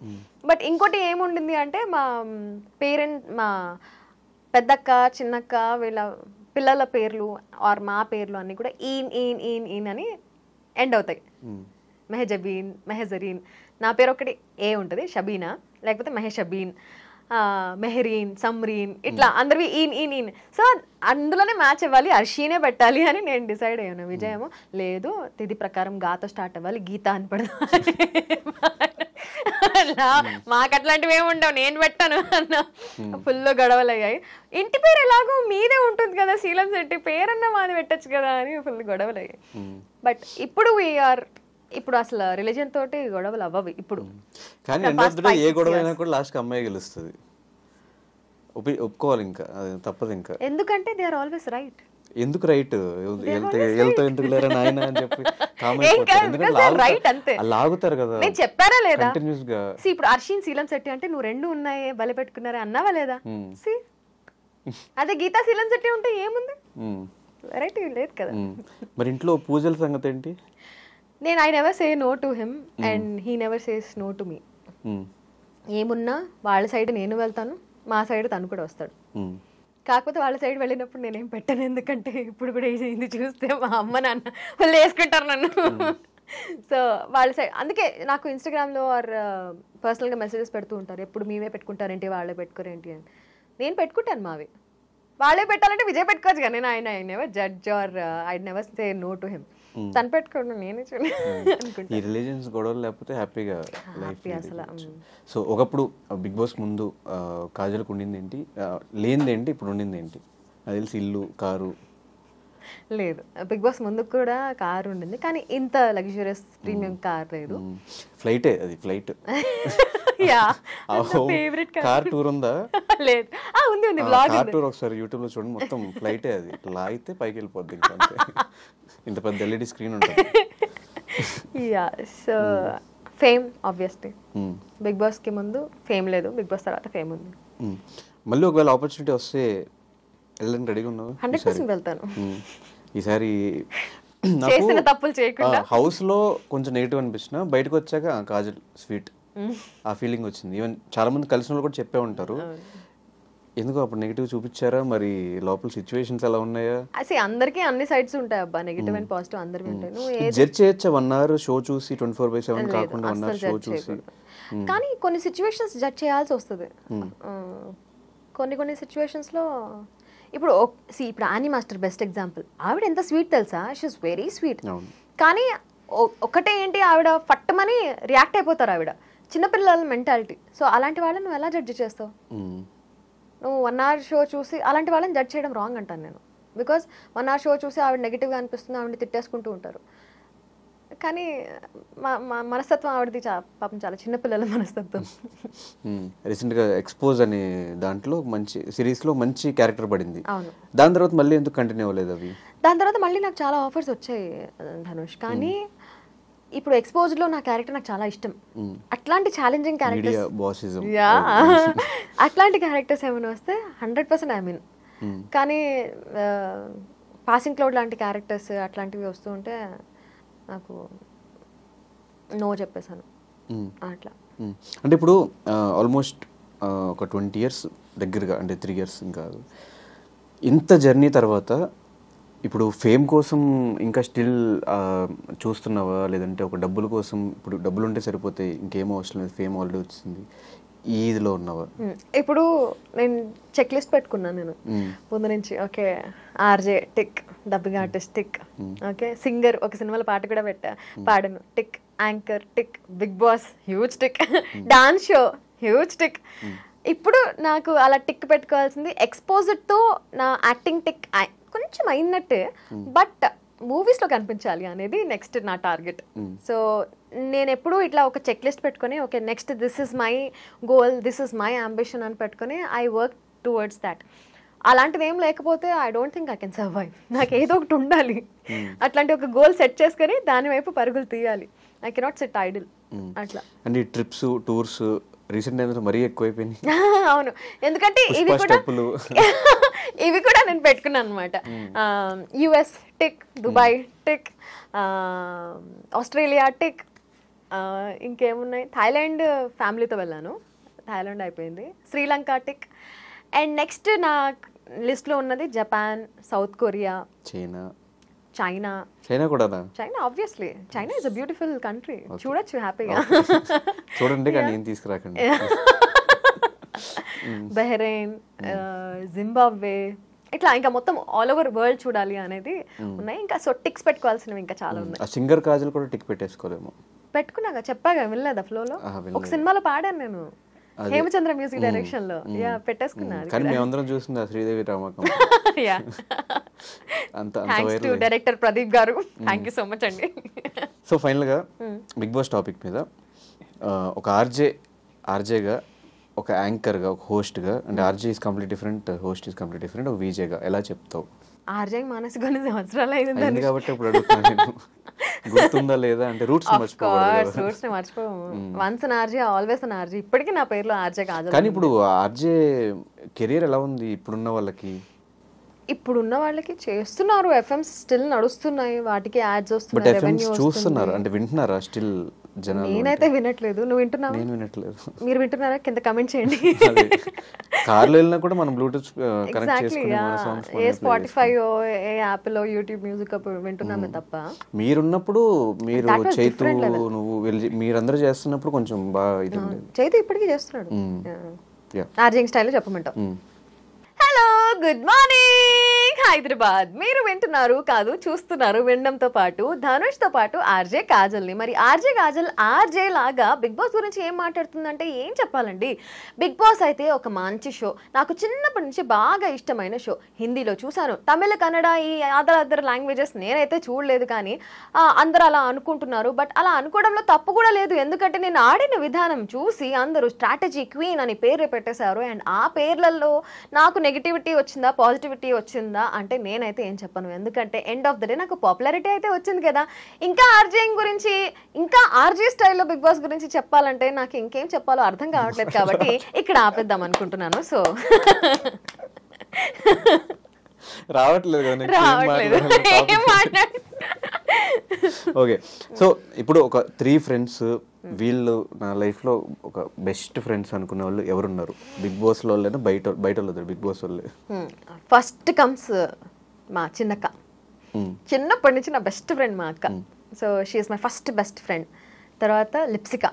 బట్ ఇంకోటి ఏముండింది అంటే మా పెద్దక్క చిన్నక్క వీళ్ళ పిల్లల పేర్లు ఆర్ మా పేర్లు అన్నీ కూడా ఈన్ ఈన్ ఈన్ ఈన్ అని ఎండ్ అవుతాయి. మెహజబీన్, మెహజరీన్. నా పేరు ఒకటి ఏ ఉంటుంది, షబీనా, లేకపోతే మెహషబీన్, మెహరీన్, సమ్రీన్, ఇట్లా అందరివి ఈన్ ఈన్ ఈన్. సో అందులోనే మ్యాచ్ అవ్వాలి, అర్షీనే పెట్టాలి అని నేను డిసైడ్ అయ్యాను. విజయము లేదు, తిథి ప్రకారం గాతో స్టార్ట్ అవ్వాలి, గీత అని పెడదాం. మాకు అట్లాంటివి ఏమి ఉండవు, నేను పెట్టాను అన్న. ఫుల్ గొడవలు అయ్యాయి. ఇంటి పేరు ఎలాగో మీదే ఉంటుంది కదా శీలం శెట్టి, పేరన్నా మాది పెట్టచ్చు కదా అని ఫుల్ గొడవలు అయ్యాయి. బట్ ఇప్పుడు వీఆర్, ఇప్పుడు అసలు రిలీజన్ తోటి గొడవలు అవ్వవి ఇప్పుడు. కానీ ఏ గొడవ అయినా కూడా లాస్ట్ అమ్మాయి గెలుస్తుంది, ఒప్పుకోవాలి, ఇంకా అది తప్పదు. ఇంకా ఎందుకంటే దే ఆర్ ఆల్వేస్ రైట్. ఎందుకు రైట్, వెళ్తా ఎందుకు లేరా నాయన అని చెప్పి లాగుతారు కదా. నేను చెప్పారా లేదా కంటిన్యూస్ గా. ఇప్పుడు అర్షిన్ శీలం శెట్టి అంటే నువ్వు రెండు ఉన్నాయి బలి పెట్టుకున్నారా అన్నావా లేదా? అదే గీతా శీలం శెట్టి ఉంటే ఏముంది, వెరైటీ లేదు కదా. మరి ఇంట్లో పూజల సంగతి ఏంటి? నేను I never say no to him and he never says no to me. ఏమున్నా వాళ్ళ సైడ్ నేను వెళ్తాను, మా సైడ్ తను కూడా వస్తాడు. కాకపోతే వాళ్ళ సైడ్ వెళ్ళినప్పుడు నేనేం పెట్టను, ఎందుకంటే ఇప్పుడు కూడా ఇది చూస్తే మా అమ్మ నాన్న వాళ్ళు వేసుకుంటారు నన్ను. సో వాళ్ళ సైడ్, అందుకే నాకు ఇన్స్టాగ్రామ్లో ఆర్ పర్సనల్గా మెసేజెస్ పెడుతూ ఉంటారు, ఎప్పుడు మేమే పెట్టుకుంటారేంటి వాళ్ళే పెట్టుకోరేంటి అని. నేను పెట్టుకుంటాను మావి, వాళ్ళే పెట్టాలంటే విజయ్ పెట్టుకోవచ్చు కదా. నేను I never judge or I never say no to him. తను పెట్టుకోండి, నేనే ఈ రిలేషన్స్ గొడవలు లేకపోతే హ్యాపీగా లైఫ్ అసలు. సో ఒకప్పుడు బిగ్ బాస్ ముందు కాజల్కి ఉండింది ఏంటి, లేనిది ఏంటి, ఇప్పుడు ఉండింది ఏంటి? నాకు తెలిసి ఇల్లు, కారు. లేదు, బిగ్ బాస్ ముందు కూడా కార్ ఉండింది, కానీ ఇంత లగ్జూరియస్ ప్రీమియం కార్ లేదు. ఫ్లైటే, అది ఫ్లైట్. కార్ టూర్ ఉందా? లేదు, ఉంది ఉంది బ్లాగ్ కార్ టూర్ ఒకసారి యూట్యూబ్ లో చూడండి, మొత్తం ఫ్లైటే. అది ఇట్లా అయితే పైకి వెళ్ళిపోద్ది, ఇంకా ఇంత పెద్ద ఎల్ఈడి స్క్రీన్ ఉంటుంది. Yeah, so fame obviously. Bigg Boss కి ముందు ఫేమ్ లేదు, బిగ్ బాస్ తర్వాత ఫేమ్ ఉంది. మళ్ళీ ఒకవేళ ఆపర్చునిటీ వస్తే వెళ్ళని రెడీగా ఉన్నావు? 100% వెళ్తాను ఈసారి. చేసిన తప్పులు చేయకుండా. హౌస్ లో కొంచెం నెగిటివ్ అనిపించిన, బయటకు వచ్చాక కాజల్ స్వీట్ ఆ ఫీలింగ్ వచ్చింది. ఈవెన్ చాలా మంది కలిసిన వాళ్ళు కూడా చెప్పే ఉంటారు. ఎందుకు అప్పుడు నెగిటివ్ చూపించారా, మరి లోపల సిచ్యువేషన్స్ ఎలా ఉన్నాయా? అసలు అందరికీ అన్ని సైడ్స్ ఉంటాయి అబ్బా, నెగిటివ్ అండ్ పాజిటివ్ అందరివి ఉంటాయి. నువ్వు జడ్జ్ చేయొచ్చా 1 hour షో చూసి, 24/7 కాకుండా 1 hour షో చూసి? కానీ కొన్ని సిచ్యువేషన్స్ జడ్జ్ చేయాల్సి వస్తుంది. కొన్ని సిచ్యువేషన్స్ లో ఇప్పుడు ఇప్పుడు ఆనీ మాస్టర్ బెస్ట్ ఎగ్జాంపుల్. ఆవిడ ఎంత స్వీట్ తెలుసా, షీఈస్ వెరీ స్వీట్. కానీ ఒకటే ఏంటి, ఆవిడ ఫట్టమని రియాక్ట్ అయిపోతారు, ఆవిడ చిన్నపిల్లల మెంటాలిటీ. సో అలాంటి వాళ్ళని నువ్వు ఎలా జడ్జి చేస్తావు? నువ్వు 1 hour షో చూసి అలాంటి వాళ్ళని జడ్జ్ చేయడం రాంగ్ అంటాను నేను. బికాజ్ 1 hour షో చూసి ఆవిడ నెగిటివ్గా అనిపిస్తుంది, ఆవిడని తిట్టేసుకుంటూ ఉంటారు. కానీ మనస్తత్వం ఆవిడది పాపం చాలా చిన్నపిల్లల మనస్తత్వం. రీసెంట్గా ఎక్స్పోజ్ అనే దాంట్లో మంచి సిరీస్లో మంచి క్యారెక్టర్ పడింది. అవును, దాని తర్వాత మళ్ళీ ఎందుకు కంటిన్యూ అవ్వలేదు అవి? దాని తర్వాత మళ్ళీ నాకు చాలా ఆఫర్స్ వచ్చాయి ధనుష్, కానీ ఇప్పుడు ఎక్స్పోజ్లో నా క్యారెక్టర్ నాకు చాలా ఇష్టం. అట్లాంటి ఛాలెంజింగ్ క్యారెక్టర్స్, అట్లాంటి క్యారెక్టర్స్ ఏమైనా వస్తే 100% ఐ మీన్. కానీ పాసింగ్ క్లౌడ్ లాంటి క్యారెక్టర్స్ అట్లాంటివి వస్తూ ఉంటే నాకు నో చెప్పేశాను అట్లా. అంటే ఇప్పుడు ఆల్మోస్ట్ ఒక 20 years దగ్గరగా, అంటే 3 years ఇంకా ఇంత జర్నీ తర్వాత ఇప్పుడు ఫేమ్ కోసం ఇంకా స్టిల్ చూస్తున్నావా, లేదంటే ఒక డబ్బుల కోసం? ఇప్పుడు డబ్బులు ఉంటే సరిపోతాయి, ఇంకేమో అవసరం లేదు, ఫేమ్ ఆల్రెడీ వచ్చింది, ఈ ఇదిలో ఉన్నావా? ఇప్పుడు నేను చెక్ లిస్ట్ పెట్టుకున్నాను నేను ముందు నుంచి. Okay, RJ tick, dubbing artist tick, okay singer, ఒక సినిమాలో పాట కూడా పాడాను tick, anchor tick, Bigg Boss huge tick, dance show huge tick. ఇప్పుడు నాకు అలా టిక్ పెట్టుకోవాల్సింది ఎక్స్పోజర్తో నా యాక్టింగ్ టిక్ కొంచెం అయినట్టే, బట్ మూవీస్లో కనిపించాలి అనేది నెక్స్ట్ నా టార్గెట్. సో నేను ఎప్పుడూ ఇట్లా ఒక చెక్ లిస్ట్ పెట్టుకొని, okay next this is my goal, this is my ambition అని పెట్టుకొని ఐ వర్క్ టువర్డ్స్ దాట్. అలాంటిది ఏం లేకపోతే I don't think I can survive. నాకు ఏదో ఒకటి ఉండాలి, అట్లాంటి ఒక గోల్ సెట్ చేసుకొని దాని వైపు పరుగులు తీయాలి. ఐ కెనాట్ సిట్ ఐడిల్ అట్లా. అంటే ట్రిప్స్, టూర్స్ రీసెంట్ టైమ్స్ మరీ ఎక్కువైపోయినాయి. అవును, ఎందుకంటే ఇవి కూడా నేను పెట్టుకున్నాను అనమాట. US tick, Dubai tick, Australia tick, ఇంకేమున్నాయి, థాయిలాండ్ ఫ్యామిలీతో వెళ్ళాను, థాయిలాండ్ అయిపోయింది, శ్రీలంక టిక్, అండ్ నెక్స్ట్ నా లిస్ట్లో ఉన్నది Japan, South Korea, China. China కూడా obviously China is a beautiful country, చూడొచ్చు హ్యాపీగా. చూడండి కానీ ఏం తీసుకురాకండి. బహ్రెయిన్, జింబాబ్వే, ఇట్లా ఇంకా మొత్తం ఆల్ ఓవర్ వరల్డ్ చూడాలి అనేది ఉన్నాయి. ఇంకా సో టిక్స్ పెట్టుకోవాల్సినవి ఇంకా చాలా ఉన్నాయి. సింగర్ కాజల్ కూడా టిక్ పెట్టేసుకోలేము. పెట్టుకున్నాగా, చెప్పాగా, వినలేదా ఫ్లోలో? ఒక సినిమాలో పాడాను నేను, హేమచంద్ర మ్యూజిక్ డైరెక్షన్ లో. పెట్టేసుకున్నా. కానీ మేమందరం చూసింది శ్రీదేవి రామకం. డైరెక్టర్ ప్రదీప్ గారు, థ్యాంక్ యూ సో మచ్ అండి. సో ఫైనల్ గా బిగ్ బాస్ టాపిక్ మీద ఒక ఆర్జేగా, ఒక యాంకర్గా, ఒక హోస్ట్గా, అంటే RJ is complete different, host is complete different, ఒక వీజేగా ఎలా చెప్తావు? ఆర్జే మానసి కొన్ని సంవత్సరాలు అయింది కాబట్టి ఇప్పుడు అడుగుతున్నాను నేను, గుర్తుందా లేదా అంటే రూట్స్ మర్చిపోము. Once an RJ always an RJ. ఇప్పటికీ నా పేరులో ఆర్జే కాదు. కానీ ఇప్పుడు ఆర్జే కెరీర్ ఎలా ఉంది ఇప్పుడున్న వాళ్ళకి? ఇప్పుడున్న వాళ్ళకి చేస్తున్నారు, ఎఫ్ఎం స్టిల్ నడుస్తున్నాయి, వాటికి యాడ్స్ వస్తున్నాయి, రెవెన్యూ చూస్తున్నారు. అంటే వింటున్నారా స్టిల్ జనాలు? నేనైతే వినట్లేదు. నువ్వు వింటున్నావా? నేను వినట్లేదు. మీరు వింటున్నారా? కింద కమెంట్ చేయండి. కార్లో వెళ్ళినా కూడా మనం బ్లూటూత్ కనెక్ట్ చేసుకుని మన సాంగ్స్ ఏ స్పాటిఫై, ఏ యాపిల్, యూట్యూబ్ మ్యూజిక్ వింటున్నామే తప్ప. మీరున్నప్పుడు మీరు చైతు, నువ్వు మీరందరూ చేస్తున్నప్పుడు కొంచెం బాగా ఇది ఉండేది. చైతు ఇప్పటికీ చేస్తున్నాడు. ఆర్జింగ్ స్టైల్లో చెప్పమంటావు. Hello, good morning Hyderabad. మీరు వింటున్నారు కాదు, చూస్తున్నారు, వినడంతో పాటు ధనుష్తో పాటు ఆర్జే కాజల్ని. మరి ఆర్జే కాజల్ ఆర్జే లాగా బిగ్ బాస్ గురించి ఏం మాట్లాడుతుందంటే ఏం చెప్పాలండి. బిగ్ బాస్ అయితే ఒక మంచి షో, నాకు చిన్నప్పటి నుంచి బాగా ఇష్టమైన షో. హిందీలో చూశాను, తమిళ, కన్నడ, ఈ అదర్ లాంగ్వేజెస్ నేనైతే చూడలేదు. కానీ అందరూ అలా అనుకుంటున్నారు. బట్ అలా అనుకోవడంలో తప్పు కూడా లేదు. ఎందుకంటే నేను ఆడిన విధానం చూసి అందరూ స్ట్రాటజీ క్వీన్ అని పేరు పెట్టేశారు. అండ్ ఆ పేర్లలో నాకు నెగిటివిటీ వచ్చిందా, పాజిటివిటీ వచ్చిందా అంటే నేనైతే ఏం చెప్పను. ఎందుకంటే ఎండ్ ఆఫ్ ద డే నాకు పాపులారిటీ అయితే వచ్చింది కదా. ఇంకా ఆర్జేయింగ్ గురించి, ఇంకా ఆర్జే స్టైల్లో బిగ్ బాస్ గురించి చెప్పాలంటే నాకు ఇంకేం చెప్పాలో అర్థం కావట్లేదు. కాబట్టి ఇక్కడ ఆపేద్దాం అనుకుంటున్నాను. సో రావట్లేదు. ఓకే, సో ఇప్పుడు ఒక 3 ఫ్రెండ్స్, వీళ్ళు నా లైఫ్లో ఒక బెస్ట్ ఫ్రెండ్స్ అనుకునే వాళ్ళు ఎవరున్నారు? బిగ్ బాస్ లో వాళ్ళైనా బయట వాళ్ళు? బిగ్ బాస్ వాళ్ళే. ఫస్ట్ కమ్స్ మా చిన్నక్క. చిన్నప్పటి నుంచి నా బెస్ట్ ఫ్రెండ్ మా అక్క. So she is my first best friend. తర్వాత లిప్సిక,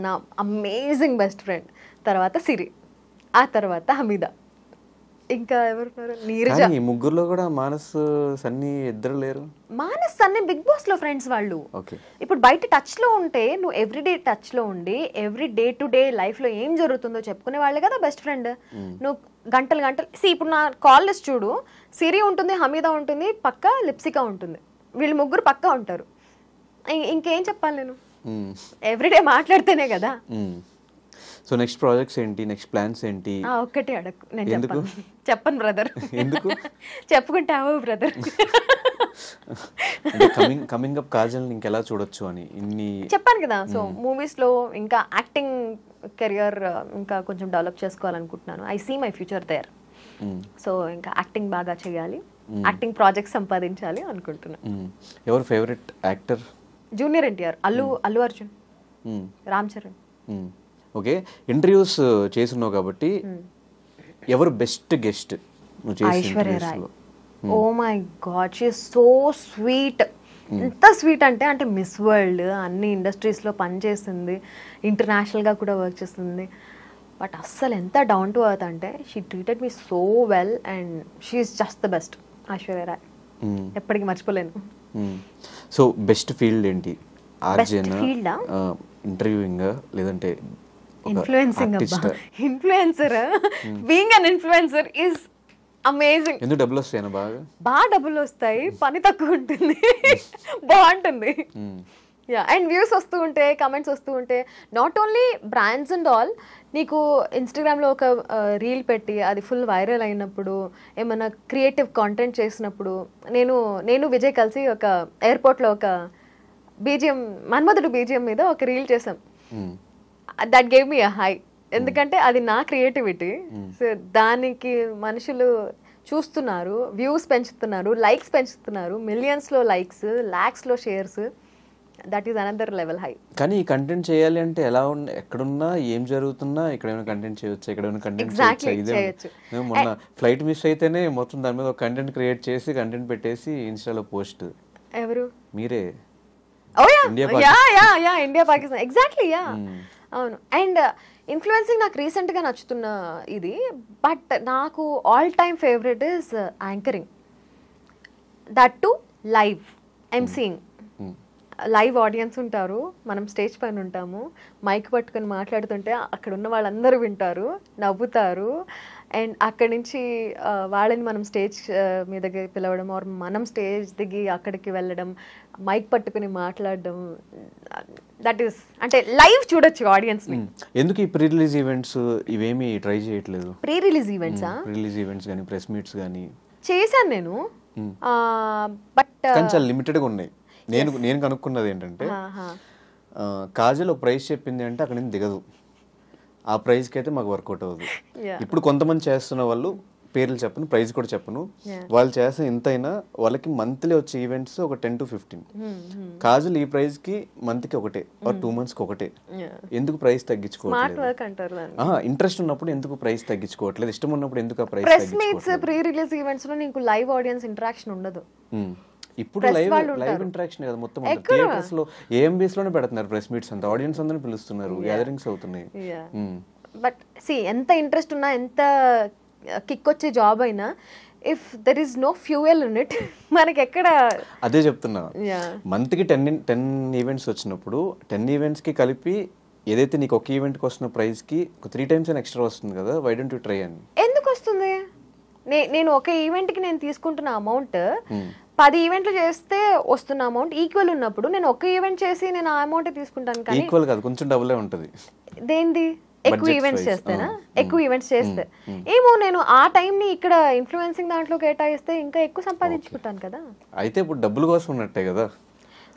నా అమేజింగ్ బెస్ట్ ఫ్రెండ్. తర్వాత సిరి, ఆ తర్వాత హమీదా. ఇంకా ఎవరున్నారు? నీరజ. ముగ్గురులో కూడా మానస్, సన్నీ ఇద్దరు లేరు. మానస్, సన్నీ బిగ్ బాస్ లో ఫ్రెండ్స్ వాళ్ళు. ఇప్పుడు బయట టచ్ లో ఉంటే, నువ్వు ఎవ్రీడే టచ్ లో ఉండి every day to day life లో ఏం జరుగుతుందో చెప్పుకునే వాళ్ళే కదా బెస్ట్ ఫ్రెండ్. నువ్వు గంటలు ఇప్పుడు నా కాల్ లిస్ట్ చూడు, సిరి ఉంటుంది, హమీదా ఉంటుంది, పక్క లిప్సిక ఉంటుంది. వీళ్ళు ముగ్గురు పక్కా ఉంటారు. ఇంకేం చెప్పాలి నేను? ఎవ్రీడే మాట్లాడితేనే కదా. సో నెక్స్ట్ ప్రాజెక్ట్స్ ఏంటి, నెక్స్ట్ ప్లాన్స్ ఏంటి? ఒక్కటే అడగ, నేను చెప్పను బ్రదర్. ఎందుకు చెప్పుకుంటావు బ్రదర్? కమింగ్ అప్ కాజల్ ఇంకెలా చూడొచ్చు అని ఇన్ని చెప్పాను కదా. సో మూవీస్ లో ఇంకా యాక్టింగ్ కెరియర్ ఇంకా కొంచెం డెవలప్ చేసుకోవాలనుకుంటున్నాను. I see my future there. So ఇంకా యాక్టింగ్ బాగా చేయాలి, యాక్టింగ్ ప్రాజెక్ట్ సంపాదించాలి అనుకుంటున్నాను. ఎవరు favourite actor? Junior NTR, Allu Arjun, Ram Charan. Okay, interviews చేస్తున్నావు కాబట్టి ఎవరు best guest? Aishwarya Rai. Oh my God, she is so sweet. ఎంత స్వీట్ అంటే మిస్ వరల్డ్ అన్ని ఇండస్ట్రీస్లో పనిచేసింది, ఇంటర్నేషనల్గా కూడా వర్క్ చేస్తుంది. బట్ అస్సలు ఎంత డౌన్ టు ఎర్త్ అంటే she treated me so well and she is just the best. Aishwarya Rai ఎప్పటికీ మర్చిపోలేను. సో బెస్ట్ ఫీల్డ్ ఏంటి? ఆర్జేనా, ఇంటర్వ్యూయింగ్, లేదంటే influencing? Influencer, being an influencer is amazing. ఎందుకు డబ్బులు వస్తాయి? బాగా డబ్బులు వస్తాయి, పని తక్కువ ఉంటుంది, బాగుంటుంది. యా, అండ్ వ్యూస్ వస్తూ ఉంటే, కమెంట్స్ వస్తూ ఉంటే, not only brands and all. నీకు ఇన్స్టాగ్రామ్లో ఒక రీల్ పెట్టి అది ఫుల్ వైరల్ అయినప్పుడు, ఏమైనా క్రియేటివ్ కాంటెంట్ చేసినప్పుడు, నేను విజయ్ కలిసి ఒక ఎయిర్పోర్ట్లో ఒక బీజిఎం, మన్మధుడు బీజిఎం మీద ఒక రీల్ చేసాం. That gave me a high. ఎందుకంటే అది నా క్రియేటివిటీ. సో దానికి మనుషులు చూస్తున్నారు, వ్యూస్ పెంచుతున్నారు, లైక్స్ పెంచుతున్నారు, మిలియన్స్లో లైక్స్, ల్యాక్స్లో shares. That is another level హై. కానీ ఈ కంటెంట్ చేయాలి అంటే ఎలా ఎక్కడున్నా ఏం జరుగుతున్నా ఇక్కడేమైనా కంటెంట్ చేయొచ్చు, ఇక్కడేమైనా కంటెంట్ చేయొచ్చు. మొన్న ఫ్లైట్ మిస్ అయితేనే మొత్తం దాని మీద ఒక కంటెంట్ క్రియేట్ చేసి కంటెంట్ పెట్టేసి ఇన్స్టాలో పోస్ట్. ఎవరు? మీరే. India Pakistan exactly. అవును. అండ్ ఇన్ఫ్లుయెన్సింగ్ నాకు రీసెంట్గా నచ్చుతున్న ఇది, బట్ నాకు all time favourite is anchoring. That to live emceeing. Live audience ఉంటారు, మనం స్టేజ్ పైన ఉంటాము, మైక్ పట్టుకొని మాట్లాడుతుంటే అక్కడ ఉన్న వాళ్ళందరూ వింటారు, నవ్వుతారు. అండ్ అక్కడి నుంచి వాళ్ళని మనం స్టేజ్ మీదకి పిలవడం, ఆర్ మనం స్టేజ్ దిగి అక్కడికి వెళ్ళడం, మైక్ పట్టుకుని మాట్లాడడం, దట్ ఈస్ అంటే లైవ్ చూడొచ్చు ఆడియన్స్ని. ఎందుకు ఈ ప్రీ రిలీజ్ ఈవెంట్స్ ఇవేమి ట్రై చేయట్లేదు? ప్రీ రిలీజ్ ఈవెంట్సా? రిలీజ్ ఈవెంట్స్ కానీ ప్రెస్ మీట్స్ కానీ చేశాను నేను, బట్ చాలా లిమిటెడ్గా ఉన్నాయి. నేను కనుక్కున్నది ఏంటంటే, కాజల్ ఒక ప్రైస్ చెప్పింది అంటే అక్కడ నుంచి దిగదు, ఆ ప్రైస్కి అయితే మాకు వర్కౌట్ అవ్వదు. ఇప్పుడు కొంతమంది చేస్తున్న వాళ్ళు పేర్లు చెప్పను, ప్రైస్ కూడా చెప్పను, వాళ్ళు చేసిన ఇంతైనా వాళ్ళకి మంత్లీ వచ్చే ఈవెంట్స్ ఒక 10 to 15. కాజల్ ఈ ప్రైస్ కి మంత్ కి ఒకటే, 2 months కి ఒకటే. ఎందుకు ప్రైస్ తగ్గించుకోవట్లేదు? ఇంట్రెస్ట్ ఉన్నప్పుడు ఎందుకు ప్రైస్ తగ్గించుకోవట్లేదు? ఇష్టం ఉన్నప్పుడు ఎందుకు ఆ ప్రైస్ తగ్గించుకోవట్లేదు? ప్రీ రిలీజ్ ఈవెంట్స్ లో నీకు లైవ్ ఆడియన్స్ ఇంటరాక్షన్ ఉండదు. ఇప్పుడు లైవ్ ఇంటరాక్షన్ కదా మొత్తం. థియేటర్స్ లో ఏఎంబీస్ లోనే పెడుతున్నారు ప్రెస్ మీట్స్ అంతా, ఆడియన్స్ అందరిని పిలుస్తున్నారు, గ్యాదరింగ్స్ అవుతున్నాయి. బట్ సి ఎంత ఇంట్రెస్ట్ ఉన్నా, ఎంత కిక్ వచ్చే జాబ్ అయినా, if there is no fuel in it, మనకి ఎక్కడ. అదే చెప్తున్నా, మంత్ కి 10 ఈవెంట్స్ వచ్చినప్పుడు 10 ఈవెంట్స్ కి కలిపి ఏదైతే నీకు ఒక ఈవెంట్ కి వస్తున్న ప్రైస్ కి ఒక 3 times ఎక్స్ట్రా వస్తుంది కదా, వై డోంట్ యు ట్రై అని. ఎందుకు వస్తుంది? నేను ఒక ఈవెంట్ కి నేను తీసుకుంటున్న అమౌంట్ 10 ఈవెంట్లు చేస్తే వస్తున్న అమౌంట్ ఈక్వల్ ఉన్నప్పుడు నేను ఒక ఈవెంట్ చేసి నేను ఆ అమౌంట్ తీసుకుంటాను. కానీ ఈక్వల్ కాదు, కొంచెం డబుల్ ఉంటుంది. దేంది? ఎక్కువ ఈవెంట్స్ చేస్తేనా? ఎక్కువ ఈవెంట్స్ చేస్తే ఏమో, నేను ఆ టైం ని ఇక్కడ ఇన్ఫ్లుయెన్సింగ్ దాంట్లో కేటాయిస్తే ఇంకా ఎక్కువ సంపాదించుకుంటాను కదా. అయితే ఇప్పుడు డబ్బుల కోసం ఉన్నట్టే కదా.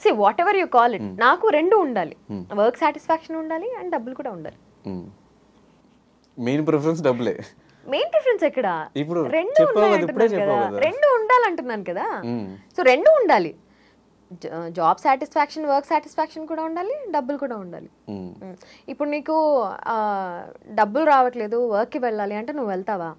See what ever you call it, నాకు రెండు ఉండాలి, వర్క్ సాటిస్ఫాక్షన్ ఉండాలి అండ్ డబ్బులు కూడా ఉండాలి. మెయిన్ ప్రిఫరెన్స్ డబ్బులే. మెయిన్ ప్రిఫరెన్స్ ఎక్కడ? ఇప్పుడు రెండు ఉండాలంటున్నాను కదా. సో రెండు ఉండాలి, జాబ్ సాటిస్ఫాక్షన్, వర్క్ సాటిస్ఫాక్షన్ కూడా ఉండాలి, డబ్బులు కూడా ఉండాలి. ఇప్పుడు నీకు డబ్బులు రావట్లేదు, వర్క్కి వెళ్ళాలి అంటే నువ్వు వెళ్తావా?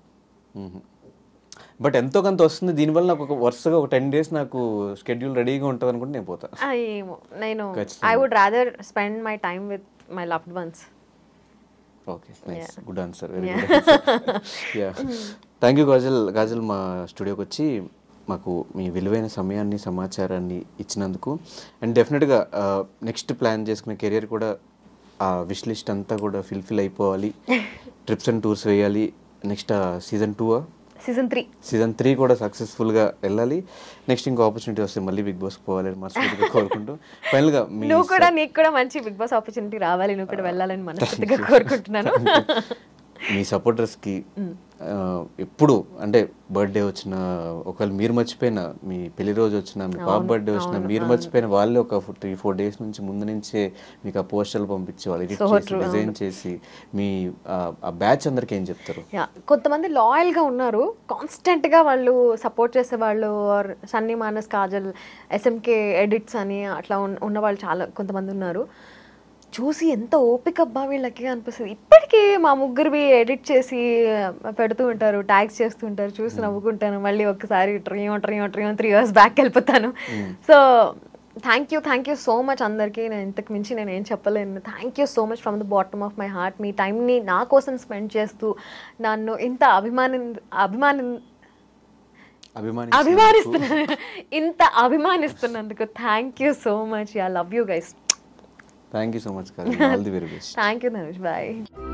బట్ ఎంతో కొంత వస్తుంది దీనివల్ల. నాకు ఒక వరుసగా ఒక 10 days నాకు షెడ్యూల్ రెడీగా ఉంటుంది అనుకుంటే నేను పోతా. ఏమో, నేను I would rather spend my time with my loved ones. Okay, nice, good answer, very good answer. Thank you Kajal, మా స్టూడియోకి వచ్చి మాకు మీ విలువైన సమయాన్ని, సమాచారాన్ని ఇచ్చినందుకు. అండ్ డెఫినెట్గా నెక్స్ట్ ప్లాన్ చేసుకునే కెరియర్ కూడా ఆ విష్ లిస్ట్ అంతా కూడా ఫిల్ అయిపోవాలి, ట్రిప్స్ అండ్ టూర్స్ వేయాలి. నెక్స్ట్ సీజన్ 3 కూడా సక్సెస్ఫుల్గా వెళ్ళాలి. నెక్స్ట్ ఇంకో ఆపర్చునిటీ వస్తే మళ్ళీ బిగ్ బాస్ పోవాలని మనస్ఫూర్తిగా కోరుకుంటూ, ఫైనల్గా నీకు కూడా మంచి బిగ్ బాస్ ఆపర్చునిటీ రావాలి, నువ్వు కూడా వెళ్ళాలని మనస్ఫూర్తిగా కోరుకుంటున్నాను. మీ సపోర్టర్స్కి ఎప్పుడు అంటే బర్త్డే వచ్చినా, ఒకవేళ మీరు మర్చిపోయినా, మీ పెళ్లి రోజు వచ్చినా, మీ పాప బర్త్డే వచ్చినా, మీరు మర్చిపోయిన వాళ్ళే ఒక 3-4 days నుంచి ముందు నుంచే మీకు ఆ పోస్టర్లు పంపించి వాళ్ళు ఎడిట్ చేసి డిజైన్ చేసి మీ ఆ బ్యాచ్ అందరికి ఏం చెప్తారు? కొంతమంది లాయల్గా ఉన్నారు, కాన్స్టెంట్గా వాళ్ళు సపోర్ట్ చేసేవాళ్ళు. ఆర్ సన్నీ, మానస్, కాజల్, ఎస్ఎంకే ఎడిట్స్ అని అట్లా ఉన్న వాళ్ళు చాలా కొంతమంది ఉన్నారు. చూసి ఎంత ఓపిక అబ్బా వీళ్ళకి అనిపిస్తుంది. ఇప్పటికీ మా ముగ్గురివి ఎడిట్ చేసి పెడుతూ ఉంటారు, ట్యాగ్స్ చేస్తూ ఉంటారు, చూసి నవ్వుకుంటాను. మళ్ళీ ఒకసారి 3 years బ్యాక్ వెళ్ళిపోతాను. So thank you so much అందరికీ. నేను ఇంతకు మించి నేను ఏం చెప్పలేను. Thank you so much from the bottom of my heart. మీ టైంని నా కోసం స్పెండ్ చేస్తూ నన్ను ఇంత అభిమానిస్తున్నందుకు thank you so much. I love you guys. Thank you so much, Karan. All the very best. Thank you, Dhanush. Bye.